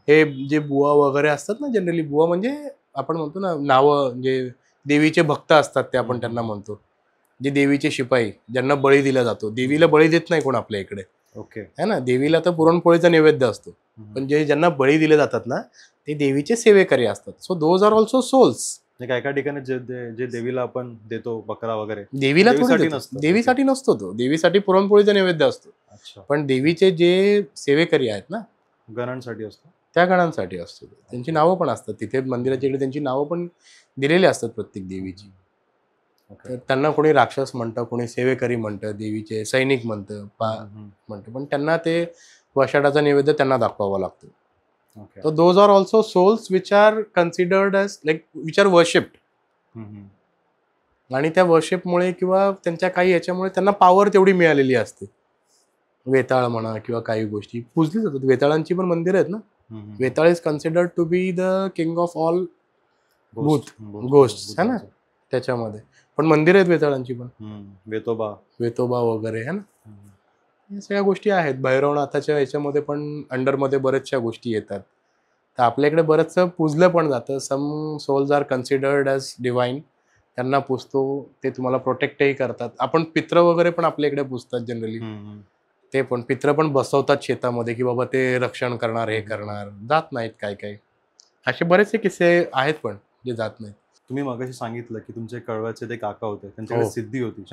हे जे बुवा वगैरे असतात ना, जनरली बुवा म्हणजे आपण म्हणतो ना नावं, जे देवीचे भक्त असतात ते आपण त्यांना म्हणतो, जे देवीचे शिपाई, ज्यांना बळी दिला जातो. देवीला बळी देत नाही कोण आपल्या इकडे, ओके है ना. देवीला तर पुरणपोळीचा नैवेद्य असतो, पण जे ज्यांना बळी दिले जातात ना ते देवीचे सेवेकरी असतात. So those are also souls. काय काय ठिकाणी जे देवीला आपण देतो बकरा वगैरे, देवीला देवीसाठी नसतो तो, देवीसाठी पुरणपोळीचा नैवेद्य असतो. पण देवीचे जे सेवेकरी आहेत ना, गणांसाठी असतो, त्या गणांसाठी असतो. त्यांची नावं पण असतात तिथे मंदिराच्या इकडे, त्यांची नावं पण दिलेली असतात प्रत्येक देवीची. तर त्यांना कोणी राक्षस म्हणतं, कोणी सेवेकरी म्हणतं, देवीचे सैनिक म्हणतं, म्हणतं. पण त्यांना ते वशाडाचा नैवेद्य त्यांना दाखवावा लागतो. So those are also souls which are considered as like which are worshipped. आणि त्या वर्शिपमुळे किंवा त्यांच्या काही याच्यामुळे त्यांना पॉवर तेवढी मिळालेली असते. वेताळ म्हणा किंवा काही गोष्टी पूजली जातात. वेताळांची पण मंदिर आहेत ना. Vetal is considered to be the king of all ghost है ना त्याच्यामध्ये. पण मंदिर आहेत वेताळांची पण, वेतोबा वगैरे है ना. या सगळ्या गोष्टी आहेत. भैरवनाथाच्या याच्यामध्ये पण अंडरमध्ये बऱ्याचशा गोष्टी येतात. तर आपल्याकडे बरंचसं पूजलं पण जातं. Some souls are considered as divine. त्यांना पूजतो, ते तुम्हाला प्रोटेक्टही करतात. आपण पित्र वगैरे पण आपल्या इकडे पूजतात जनरली. ते पण पित्र पण बसवतात शेतामध्ये की बाबा ते रक्षण करणार, हे करणार. जात नाहीत काही काही. असे बरेचसे किस्से आहेत पण जे जात नाहीत. तुम्ही मगाशी सांगितलं की तुमचे कळव्याचे ते काका होते, त्यांच्याकडे सिद्धी होती,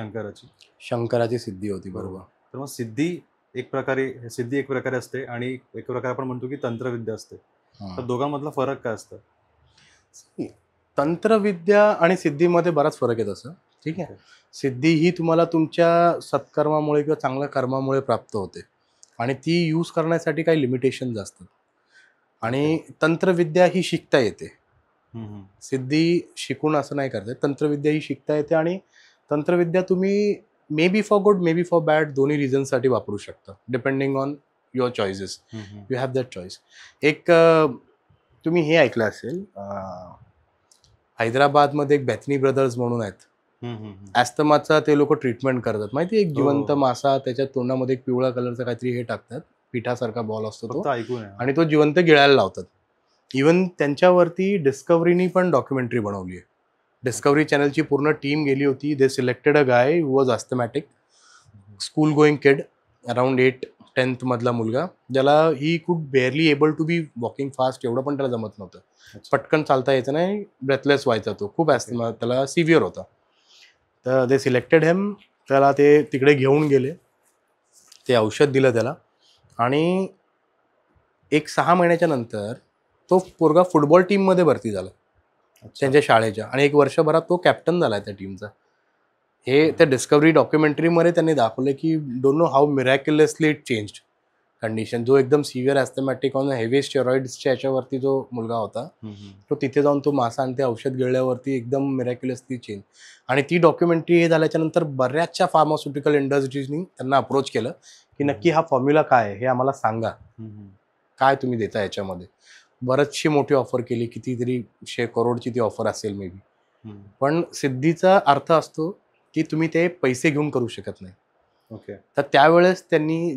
शंकराची सिद्धी होती. बरोबर. तर मग सिद्धी एक प्रकारे असते आणि एक प्रकारे आपण म्हणतो की तंत्रविद्या असते. तर दोघांमधला फरक काय असतं? तंत्रविद्या आणि सिद्धीमध्ये बराच फरक आहे तसं. ठीक आहे. सिद्धी ही तुम्हाला तुमच्या सत्कर्मामुळे किंवा चांगल्या कर्मामुळे प्राप्त होते आणि ती यूज करण्यासाठी काही लिमिटेशन्स असतात. आणि तंत्रविद्या ही शिकता येते. सिद्धी शिकून असं नाही करता. तंत्रविद्या ही शिकता येते आणि तंत्रविद्या तुम्ही may be for good, may be for bad, दोन्ही रिझनसाठी वापरू शकता, depending on your choices. You have that choice. एक तुम्ही हे ऐकलं असेल, हैदराबादमध्ये एक बॅथनी ब्रदर्स म्हणून आहेत. ॲस्थमाचा ते लोक ट्रीटमेंट करतात. माहिती, एक जिवंत मासा, त्याच्या तोंडामध्ये एक पिवळा कलरचा काहीतरी हे टाकतात, पिठासारखा बॉल असतो तो, आणि तो जिवंत गिळायला लावतात. इवन त्यांच्यावरती डिस्कव्हरीनी पण डॉक्युमेंटरी बनवली आहे. डिस्कव्हरी चॅनलची पूर्ण टीम गेली होती. They selected a guy who was asthmatic, school going kid, around 8-10th मधला मुलगा, ज्याला he could barely able to be walking fast, एवढं पण त्याला जमत नव्हतं. पटकन चालता यायचं नाही, ब्रेथलेस व्हायचा तो, खूप ॲस्थमा त्याला सिव्हिअर होता. तर दे सिलेक्टेड हेम. त्याला ते तिकडे घेऊन गेले, ते औषध दिलं त्याला, आणि 6 महिन्याच्या नंतर तो पोरगा फुटबॉल टीममध्ये भरती झाला त्यांच्या शाळेच्या, आणि 1 वर्षभरात तो कॅप्टन झाला त्या टीमचा. हे त्या डिस्कव्हरी डॉक्युमेंटरीमध्ये त्यांनी दाखवलं की don't know how miraculously it changed condition. जो एकदम सिव्हिअर ॲस्थमॅटिक ऑन हेवी स्टेरॉइड्सच्या याच्यावरती जो मुलगा होता, तो तिथे जाऊन तो मासा आणि ते औषध गिळल्यावरती एकदम मिरॅक्युलसली चेंज. आणि ती डॉक्युमेंटरी हे झाल्याच्या नंतर बऱ्याचशा फार्मास्युटिकल इंडस्ट्रीजनी त्यांना अप्रोच केलं की नक्की हा फॉर्म्युला काय आहे, हे आम्हाला सांगा, काय तुम्ही देता याच्यामध्ये. बरीचशी मोठी ऑफर केली, कितीतरी 100 करोडची ती ऑफर असेल मे बी. पण सिद्धीचा अर्थ असतो की तुम्ही ते पैसे घेऊन करू शकत नाही. ओके. तर त्यावेळेस त्यांनी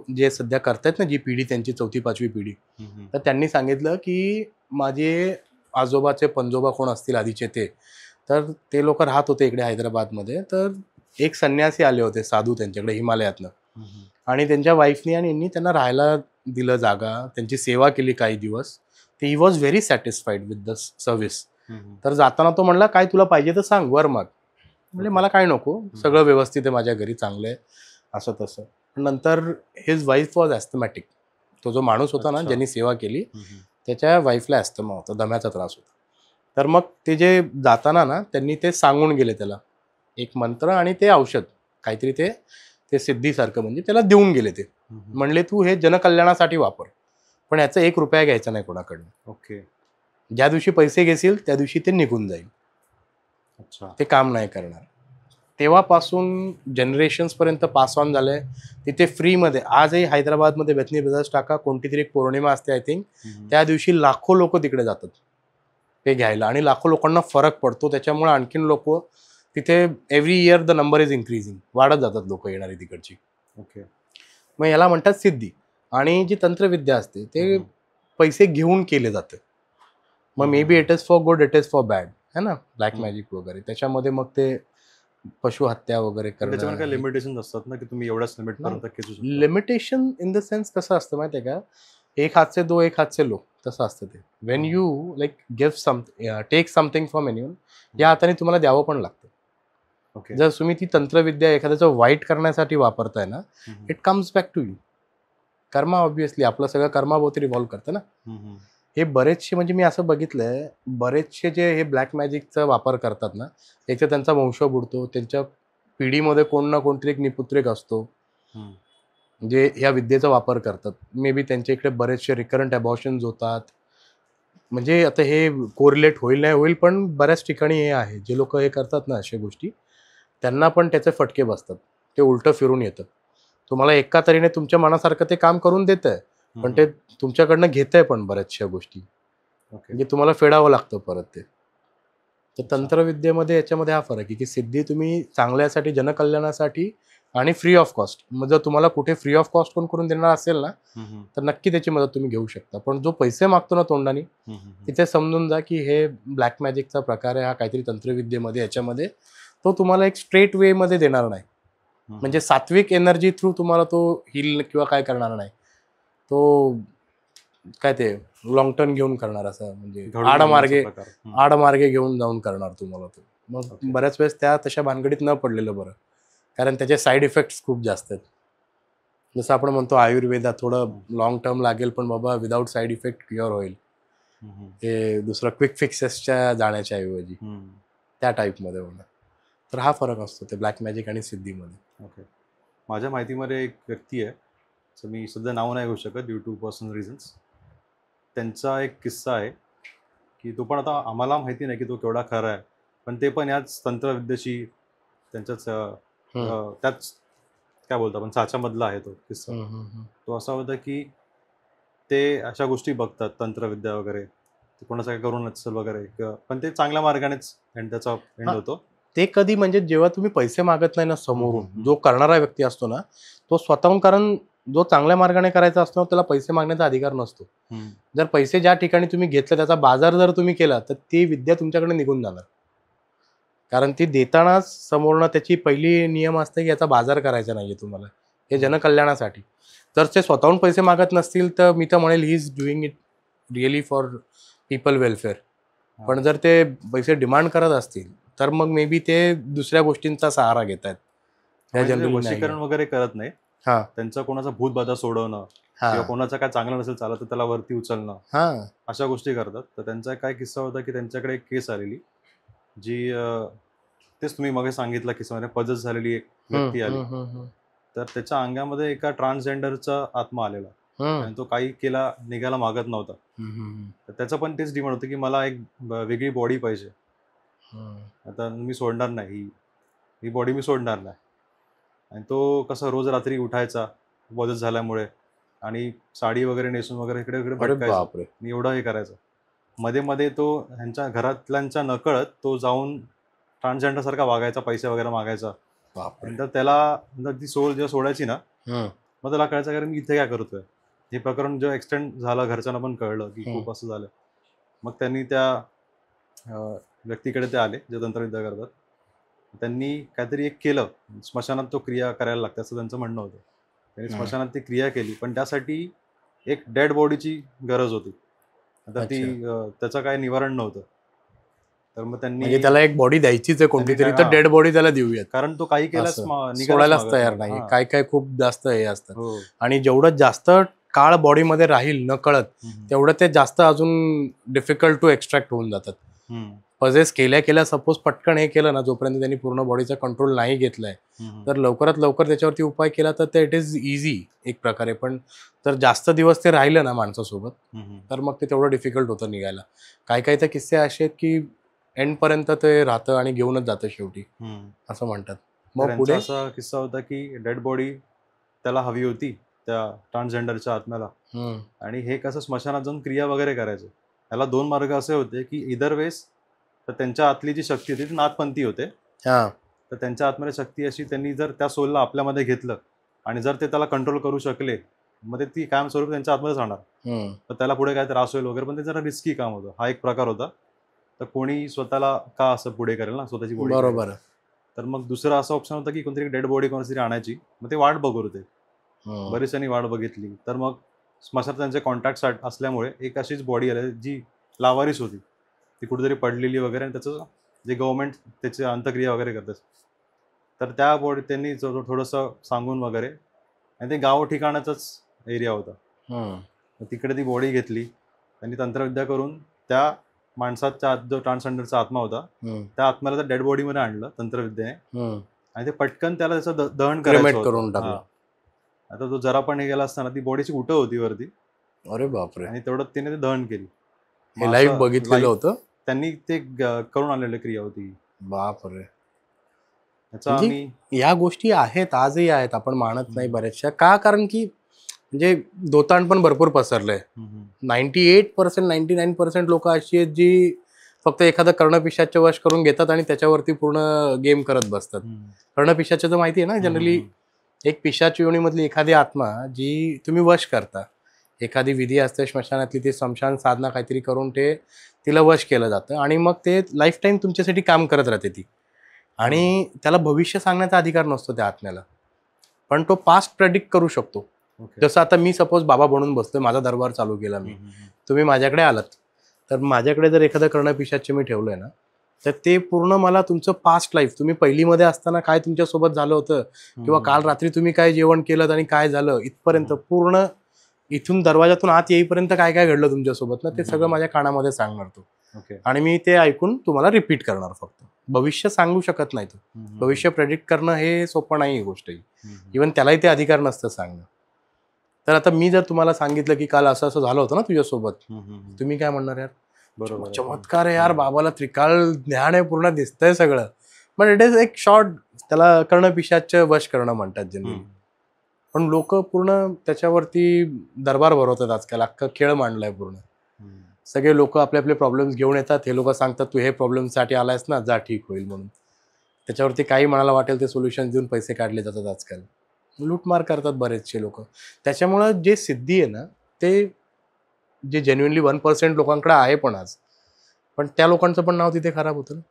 जे सध्या करतायत ना, जी पिढी त्यांची 4थी-5वी पिढी, तर त्यांनी सांगितलं की माझे आजोबाचे पंजोबा कोण असतील आधीचे तर ते लोक राहत होते इकडे हैदराबादमध्ये. तर एक संन्यासी आले होते, साधू, त्यांच्याकडे हिमालयातनं, आणि त्यांच्या वाईफनी आणि यांनी त्यांना राहायला दिलं जागा, त्यांची सेवा केली काही दिवस. ते he was very satisfied with the service. तर जाताना तो म्हणला, काय तुला पाहिजे तर सांग, वर माग. म्हणजे मला काय नको, सगळं व्यवस्थित आहे माझ्या घरी, चांगलं आहे, असं तसं. नंतर हिज वाईफ वॉज ॲस्थमॅटिक. तो जो माणूस होता ना ज्यांनी सेवा केली, त्याच्या वाईफला ॲस्थमा होता, दम्याचा त्रास होता. तर मग ते जे जाताना ना त्यांनी ते सांगून गेले त्याला एक मंत्र आणि ते औषध काहीतरी, ते सिद्धीसारखं, म्हणजे त्याला देऊन गेले. ते म्हणले तू हे जनकल्याणासाठी वापर, पण याचा 1 रुपया घ्यायचा नाही कोणाकडनं. ओके. ज्या दिवशी पैसे घेशील त्या दिवशी ते निघून जाईल. अच्छा. ते काम नाही करणार. तेव्हापासून जनरेशन्स पर्यंत पास ऑन झालंय. तिथे फ्रीमध्ये आजही हैदराबादमध्ये बेथनी ब्रदर्स टाका, कोणती तरी एक पौर्णिमा असते आय थिंक, त्या दिवशी लाखो लोक तिकडे जातात ते घ्यायला आणि लाखो लोकांना फरक पडतो. त्याच्यामुळे आणखीन लोक तिथे every year the number is increasing, वाढत जातात लोक येणारी तिकडची. ओके. मग याला म्हणतात सिद्धी. आणि जी तंत्रविद्या असते ते पैसे घेऊन केले जाते. मग may be it is for good, it is for bad, है ना, ब्लॅक मॅजिक वगैरे. त्याच्यामध्ये मग ते पशु हत्या वगैरे त्याच्यावर काय लिमिटेशन असतात ना, की तुम्ही एवढ्याच लिमिट पर्यंत खेचू शकता. लिमिटेशन इन द सेन्स कसं असतं माहितीये का, एक हात से दो एक हात से लो, तसं असतं ते. When you like give take something from anyone, या हाताने तुम्हाला द्यावं पण लागतं. ओके. जर तुम्ही ती तंत्रविद्या एखाद्याचं वाईट करण्यासाठी वापरताय ना, it comes back to you. Karma obviously आपलं सगळं कर्माभोवती रिव्हॉल्व करतं ना. हे बरेचसे म्हणजे मी असं बघितलंय, बरेचसे जे हे ब्लॅक मॅजिकचा वापर करतात ना, एक तर त्यांचा वंश बुडतो, त्यांच्या पिढीमध्ये कोण ना कोणतरी एक निपुत्रिक असतो जे या विद्येचा वापर करतात. मे बी त्यांच्या इकडे बरेचसे रिकरंट अबॉर्शन्स होतात. म्हणजे आता हे कोरिलेट होईल नाही होईल, पण बऱ्याच ठिकाणी हे आहे, जे लोक हे करतात ना अशा गोष्टी, त्यांना पण त्याचे फटके बसतात. ते उलटं फिरून येतं. तुम्हाला एका तऱ्हेने तुमच्या मनासारखं ते काम करून देत आहे, पण ते तुमच्याकडनं घेत आहे पण बऱ्याचशा गोष्टी. म्हणजे तुम्हाला फेडावं लागतं परत ते. तर तंत्रविद्येमध्ये याच्यामध्ये हा फरक आहे की सिद्धी तुम्ही चांगल्यासाठी, जनकल्याणासाठी आणि फ्री ऑफ कॉस्ट. मग जर तुम्हाला कुठे फ्री ऑफ कॉस्ट कोण करून देणार असेल ना, तर नक्की त्याची मदत तुम्ही घेऊ शकता. पण जो पैसे मागतो ना तोंडाने, तिथे समजून जा की हे ब्लॅक मॅजिकचा प्रकार आहे, हा काहीतरी तंत्रविद्येमध्ये याच्यामध्ये तो तुम्हाला एक स्ट्रेट वे मध्ये देणार नाही. म्हणजे सात्विक एनर्जी थ्रू तुम्हाला तो हील किंवा काय करणार नाही. तो काय ते लॉंग टर्म घेऊन करणार, असं म्हणजे आडमार्गे घेऊन जाऊन करणार तुम्हाला तो. मग बऱ्याच वेळेस त्या तशा भानगडीत न पडलेलं बरं, कारण त्याचे साईड इफेक्ट्स खूप जास्त आहेत. जसं आपण म्हणतो आयुर्वेदात थोडं लॉंग टर्म लागेल, पण बाबा विदाऊट साईड इफेक्ट क्युअर होईल. ते दुसरं क्विक फिक्सेसच्या जाण्याच्या ऐवजी त्या टाईपमध्ये होणार. तर हा फरक असतो ते ब्लॅक मॅजिक आणि सिद्धीमध्ये. ओके. माझ्या माहितीमध्ये एक व्यक्ती आहे, तर मी सध्या नाव नाही घेऊ शकत ड्यू टू पर्सनल रिझन्स. त्यांचा एक किस्सा आहे की तो पण आता आम्हाला माहिती नाही की तो केवढा खरा आहे, पण ते पण याच तंत्रविद्येशी त्यांच्याच त्याच काय बोलतो आपण साच्यामधला आहे तो किस्सा. तो असा होता की ते अशा गोष्टी बघतात, तंत्रविद्या वगैरे, कोणाचं काय करून नसेल वगैरे, पण ते चांगल्या मार्गानेच त्याचा एंड होतो. ते कधी म्हणजे जेव्हा तुम्ही पैसे मागत नाही ना समोरून, जो करणारा व्यक्ती असतो ना तो स्वतःहून, कारण जो चांगल्या मार्गाने करायचा असतो त्याला पैसे मागण्याचा अधिकार नसतो. जर पैसे ज्या ठिकाणी तुम्ही घेतले त्याचा बाजार जर तुम्ही केला तर ती विद्या तुमच्याकडे निघून जाणार. कारण ती देतानाच समोरनं त्याची पहिली नियम असते की याचा बाजार करायचा नाहीये तुम्हाला, हे जनकल्याणासाठी. जर ते स्वतःहून पैसे मागत नसतील तर मी तर म्हणेल he is doing it really for people welfare. पण जर ते पैसे डिमांड करत असतील तर मग मे बी ते दुसऱ्या गोष्टींचा सहारा घेत आहेत. वशीकरण वगैरे करत नाही. त्यांचा कोणाचा भूतबाधा सोडवणं किंवा कोणाचं काय चांगलं नसेल चालत तर त्याला वरती उचलणं, अशा गोष्टी करतात. तर त्यांचा काय किस्सा होता की त्यांच्याकडे एक केस आलेली, जी तेच तुम्ही मग सांगितलं किस्सामध्ये पजस झालेली एक व्यक्ती आली. तर त्याच्या अंगामध्ये एका ट्रान्सजेंडरचा आत्मा आलेला आणि तो काही केला निघायला मागत नव्हता. तर त्याचं पण तेच डिमांड होतं की मला एक वेगळी बॉडी पाहिजे, आता मी सोडणार नाही, ही बॉडी मी सोडणार नाही. आणि तो कसा रोज रात्री उठायचा पॉझस झाल्यामुळे आणि साडी वगैरे नेसून वगैरे इकडे इकडे भटकायचा, एवढं हे करायचं. मध्ये मध्ये तो ह्यांच्या घरातल्यांच्या नकळत तो जाऊन ट्रान्सजेंडर सारखा वागायचा, पैसे वगैरे मागायचा. नंतर त्याला ती सोल जेव्हा सोडायची ना, मग त्याला कळायचं कारण मी इथे काय करतोय. हे प्रकरण जेव्हा एक्सटेंड झालं घरच्यांना पण कळलं की खूप असं झालं. मग त्यांनी त्या व्यक्तीकडे ते आले जे तंत्रविद्या करतात. त्यांनी काहीतरी एक केलं, स्मशानात तो क्रिया करायला लागते असं त्यांचं म्हणणं होतं. त्यांनी स्मशानात ती क्रिया केली, पण त्यासाठी एक डेड बॉडीची गरज होती. आता ती त्याचं काय निवारण नव्हतं. तर मग त्यांनी त्याला एक बॉडी द्यायचीच आहे कोणती तरी, तर डेड बॉडी त्याला देऊयात, कारण तो काही केलाच सोडायलाच तयार नाही. काय काय खूप जास्त हे असतं. आणि जेवढं जास्त काळ बॉडीमध्ये राहील न कळत तेवढं ते जास्त अजून डिफिकल्ट टू एक्स्ट्रॅक्ट होऊन जातात. पजेस केल्या सपोज पटकन हे केलं ना, जोपर्यंत त्यांनी पूर्ण बॉडीचा कंट्रोल नाही घेतलाय तर लवकरात लवकर त्याच्यावरती उपाय केला तर ते इट इज इझी एक प्रकारे. पण तर जास्त दिवस ते राहिलं ना माणसासोबत तर मग ते तेवढं डिफिकल्ट होतं निघायला. काही काही तर किस्से असे आहेत की एंड पर्यंत ते राहतं आणि घेऊनच जातं शेवटी, असं म्हणतात. मग पुढे असा किस्सा होता की डेड बॉडी त्याला हवी होती त्या ट्रान्सजेंडरच्या आत्म्याला, आणि हे कसं स्मशानात जाऊन क्रिया वगैरे करायचं. त्याला 2 मार्ग असे होते की इदर वेस तर त्यांच्या आतली जी शक्ती होती ती नागपंथी होते. तर त्यांच्या आतमध्ये शक्ती अशी, त्यांनी जर त्या सोलला आपल्यामध्ये घेतलं आणि जर ते त्याला कंट्रोल करू शकले, मग ती कायमस्वरूपी त्यांच्या आतमध्येच राहणार. तर त्याला पुढे काय त्रास होईल वगैरे, पण ते जरा रिस्की काम होतं. हा एक प्रकार होता. तर कोणी स्वतःला का असं पुढे करेल ना, स्वतःची बॉडी. बरोबर. तर मग दुसरं असं ऑप्शन होतं की कोणतरी डेड बॉडी कोणतरी आणायची. मग ते वाट बघत होते, बरेचशांनी वाट बघितली. तर मग स्मशानात त्यांचे कॉन्टॅक्ट असल्यामुळे एक अशीच बॉडी आली जी लावारिस होती, ती कुठेतरी पडलेली वगैरे, आणि त्याचं जे गव्हर्नमेंट त्याची अंत्यक्रिया वगैरे करते. तर त्या बॉडी त्यांनी थोडंसं सांगून वगैरे, आणि ते गाव ठिकाणाचाच एरिया होता. तिकडे ती बॉडी घेतली, त्यांनी तंत्रविद्या करून त्या माणसाच्या जो ट्रान्सजेंडरचा आत्मा होता त्या आत्म्याला त्या डेड बॉडीमध्ये आणलं तंत्रविद्येने, आणि ते पटकन त्याला त्याचं दहन करायचं करून टाकलं. आता तो जरा पण हे गेला असताना ती बॉडीची उठं होती वरती. अरे बापरे. आणि तेवढं तिने ते दहन केली. हे लाईव्ह बघितलेलं होतं त्यांनी, ते करून आणलेली क्रिया होती. बापरे. आम्ही या गोष्टी आहेत, आजही आहेत, आपण मानत नाही बऱ्याचशा. का? कारण की म्हणजे दोताण पण भरपूर पसरलंय. 98% 99% लोक अशी आहेत जी फक्त एखादं कर्णपिशाचं वश करून घेतात आणि त्याच्यावरती पूर्ण गेम करत बसतात. कर्णपिशाचं तर माहिती आहे ना, जनरली एक पिशाच योनीमधली एखादी आत्मा जी तुम्ही वश करता. एखादी विधी असते श्मशानातली, ती स्मशान साधना काहीतरी करून ते तिला वश केलं जातं आणि मग ते लाईफ टाईम तुमच्यासाठी काम करत राहते ती. आणि त्याला भविष्य सांगण्याचा अधिकार नसतो त्या आत्म्याला, पण तो पास्ट प्रेडिक्ट करू शकतो. जसं आता मी सपोज बाबा बनून बसतोय, माझा दरबार चालू केला मी, तुम्ही माझ्याकडे आलात, तर माझ्याकडे जर एखादं कर्णपिशाच मी ठेवलंय ना, तर ते पूर्ण मला तुमचं पास्ट लाईफ, तुम्ही पहिलीमध्ये असताना काय तुमच्यासोबत झालं होतं, किंवा काल रात्री तुम्ही काय जेवण केलं आणि काय झालं, इथपर्यंत पूर्ण इथून दरवाजातून आत येईपर्यंत काय काय घडलं तुमच्यासोबत ना, ते सगळं माझ्या कानामध्ये सांगणार तो. आणि मी ते ऐकून तुम्हाला रिपीट करणार. फक्त भविष्य सांगू शकत नाही तो. भविष्य प्रेडिक्ट करणं हे सोपं नाही गोष्ट. इव्हन त्यालाही ते अधिकार नसतं सांगणं. तर आता मी जर तुम्हाला सांगितलं की काल असं असं झालं होतं ना तुझ्यासोबत, तुम्ही काय म्हणणार? यार बरोबर, चमत्कार आहे यार, बाबाला त्रिकाल ज्ञान आहे, पूर्ण दिसतंय सगळं. पण इट इज एक शॉर्ट, त्याला कर्णपिशाचं वश करणं म्हणतात जनरली. पण लोक पूर्ण त्याच्यावरती दरबार भरवतात आजकाल, अख्खा खेळ मांडलाय पूर्ण. सगळे लोक आपले आपले प्रॉब्लेम्स घेऊन येतात, हे लोक सांगतात तू हे प्रॉब्लेमसाठी आलायस ना, जा ठीक होईल म्हणून. त्याच्यावरती काही मनाला वाटेल ते सोल्युशन देऊन पैसे काढले जातात आजकाल. लूटमार करतात बरेचसे लोक. त्याच्यामुळं जे सिद्धी आहे ना, ते जे जेन्युइनली 1% लोकांकडे आहे पण आज, पण त्या लोकांचं पण नाव तिथे खराब होतं ना.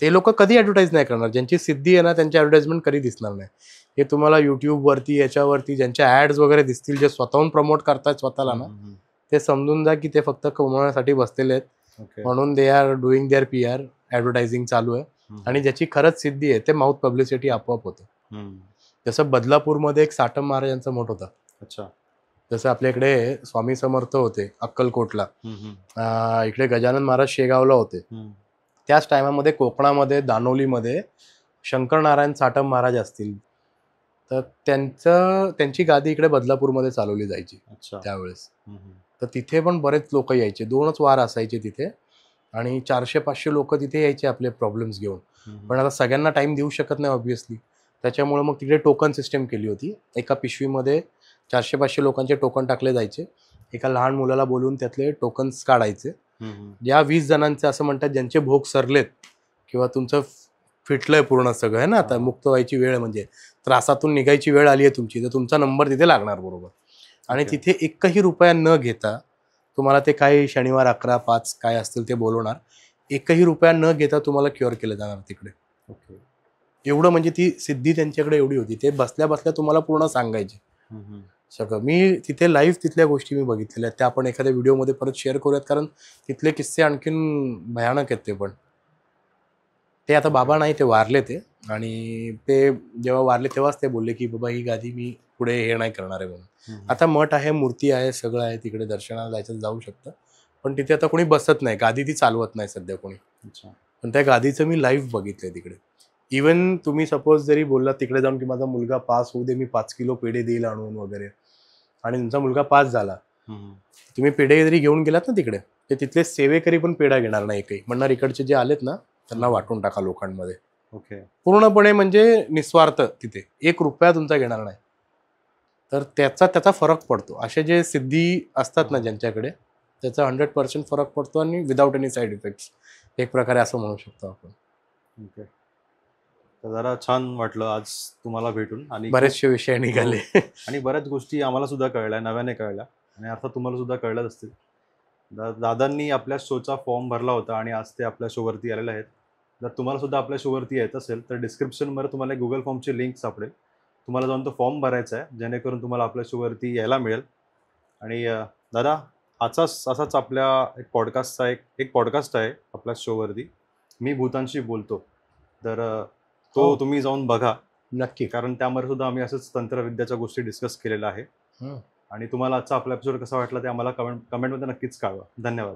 ते लोक कधी ॲडव्हर्टाईज नाही करणार. ज्यांची सिद्धी आहे ना, त्यांची ॲडव्हर्टाइजमेंट कधी दिसणार नाही. हे तुम्हाला युट्यूबवरती याच्यावरती ज्यांच्या ॲड्स वगैरे दिसतील, जे स्वतःहून प्रमोट करतात स्वतःला ना, ते समजून जा की ते फक्त कमवण्यासाठी बसलेले आहेत. म्हणून they are doing their PR, advertising चालू आहे. आणि ज्याची खरंच सिद्धी आहे ते माउथ पब्लिसिटी आपोआप होतं. जसं बदलापूरमध्ये एक साटम महाराजांचा मठ होता. अच्छा. जसं आपल्या इकडे स्वामी समर्थ होते अक्कलकोटला, इकडे गजानन महाराज शेगावला होते. त्याच टायमामध्ये कोकणामध्ये दानोलीमध्ये शंकर नारायण साटम महाराज असतील, तर त्यांची गादी इकडे बदलापूरमध्ये चालवली जायची त्यावेळेस. तर तिथे पण बरेच लोक यायचे, 2च वार असायचे तिथे, आणि 400-500 लोक तिथे यायचे आपले प्रॉब्लेम्स घेऊन. पण आता सगळ्यांना टाइम देऊ शकत नाही ऑब्व्हियसली. त्याच्यामुळे मग तिकडे टोकन सिस्टम केली होती. एका पिशवीमध्ये 400-500 लोकांचे टोकन टाकले जायचे. एका लहान मुलाला बोलून त्यातले टोकन्स काढायचे. या 20 जणांचे असं म्हणतात ज्यांचे भोग सरलेत किंवा तुमचं फिटलंय पूर्ण सगळं आहे ना, आता मुक्त व्हायची वेळ, म्हणजे त्रासातून निघायची वेळ आली आहे तुमची, तर तुमचा नंबर तिथे लागणार बरोबर. आणि तिथे एकही रुपया न घेता तुम्हाला ते काही शनिवार 11-5 काय असतील ते बोलवणार. एकही रुपया न घेता तुम्हाला क्युअर केलं जाणार तिकडे. एवढं म्हणजे ती सिद्धी त्यांच्याकडे एवढी होती. ते बसल्या बसल्या तुम्हाला पूर्ण सांगायचे सगळं. मी तिथे लाईव्ह तिथल्या गोष्टी मी बघितलेल्या आहेत. त्या आपण एखाद्या व्हिडिओमध्ये परत शेअर करूयात, कारण तिथले किस्से आणखीन भयानक आहेत ते पण. ते आता बाबा नाही, ते वारले ते. आणि ते जेव्हा वारले तेव्हाच ते बोलले की बाबा ही गादी मी पुढे हे नाही करणार आहे म्हणून. आता मठ आहे, मूर्ती आहे, सगळं आहे, तिकडे दर्शनाला जायचं जाऊ शकतं, पण तिथे आता कोणी बसत नाही, गादी ती चालवत नाही सध्या कोणी. पण त्या गादीचं मी लाईव्ह बघितलंय तिकडे. इवन तुम्ही सपोज जरी बोललात तिकडे जाऊन की माझा मुलगा पास होऊ दे, मी 5 किलो पेढे देईल आणून वगैरे, आणि तुमचा मुलगा पास झाला, तुम्ही पेढे जरी घेऊन गेलात ना तिकडे, ते तिथले सेवेकरी पण पेढा घेणार नाही, काही म्हणणार इकडचे जे आलेत ना त्यांना वाटून टाका लोकांमध्ये. ओके. पूर्णपणे म्हणजे निस्वार्थ तिथे 1 रुपया तुमचा घेणार नाही. तर त्याचा फरक पडतो. असे जे सिद्धी असतात ना ज्यांच्याकडे, त्याचा 100% फरक पडतो आणि विदाऊट एनी साइड इफेक्ट्स एक प्रकारे असं म्हणू शकतो आपण. ओके. तर जरा छान वाटलं आज तुम्हाला भेटून आणि बरेचसे विषय निघाले. आणि बऱ्याच गोष्टी आम्हाला सुद्धा कळल्या, नव्याने कळल्या आणि अर्थात तुम्हाला सुद्धा कळल्याच असतील. दादांनी आपल्या शोचा फॉर्म भरला होता आणि आज ते आपल्या शोवरती आलेले आहेत. जर तुम्हाला सुद्धा आपल्या शोवरती यायचं असेल तर डिस्क्रिप्शनमध्ये तुम्हाला गुगल फॉर्मची लिंक सापडेल. तुम्हाला जाऊन तो फॉर्म भरायचा आहे, जेणेकरून तुम्हाला आपल्या शोवरती यायला मिळेल. आणि दादा, असाच आपल्या एक पॉडकास्ट आहे आपल्या शोवरती, मी भूतांशी बोलतो. तर तो तुम्ही जाऊन बघा नक्की. कारण त्यामध्ये सुद्धा आम्ही असंच तंत्रविद्याच्या गोष्टी डिस्कस केलेल्या आहे. आणि तुम्हाला आजचा आपला एपिसोड कसा वाटला ते आम्हाला कमेंटमध्ये नक्कीच कळवा. धन्यवाद.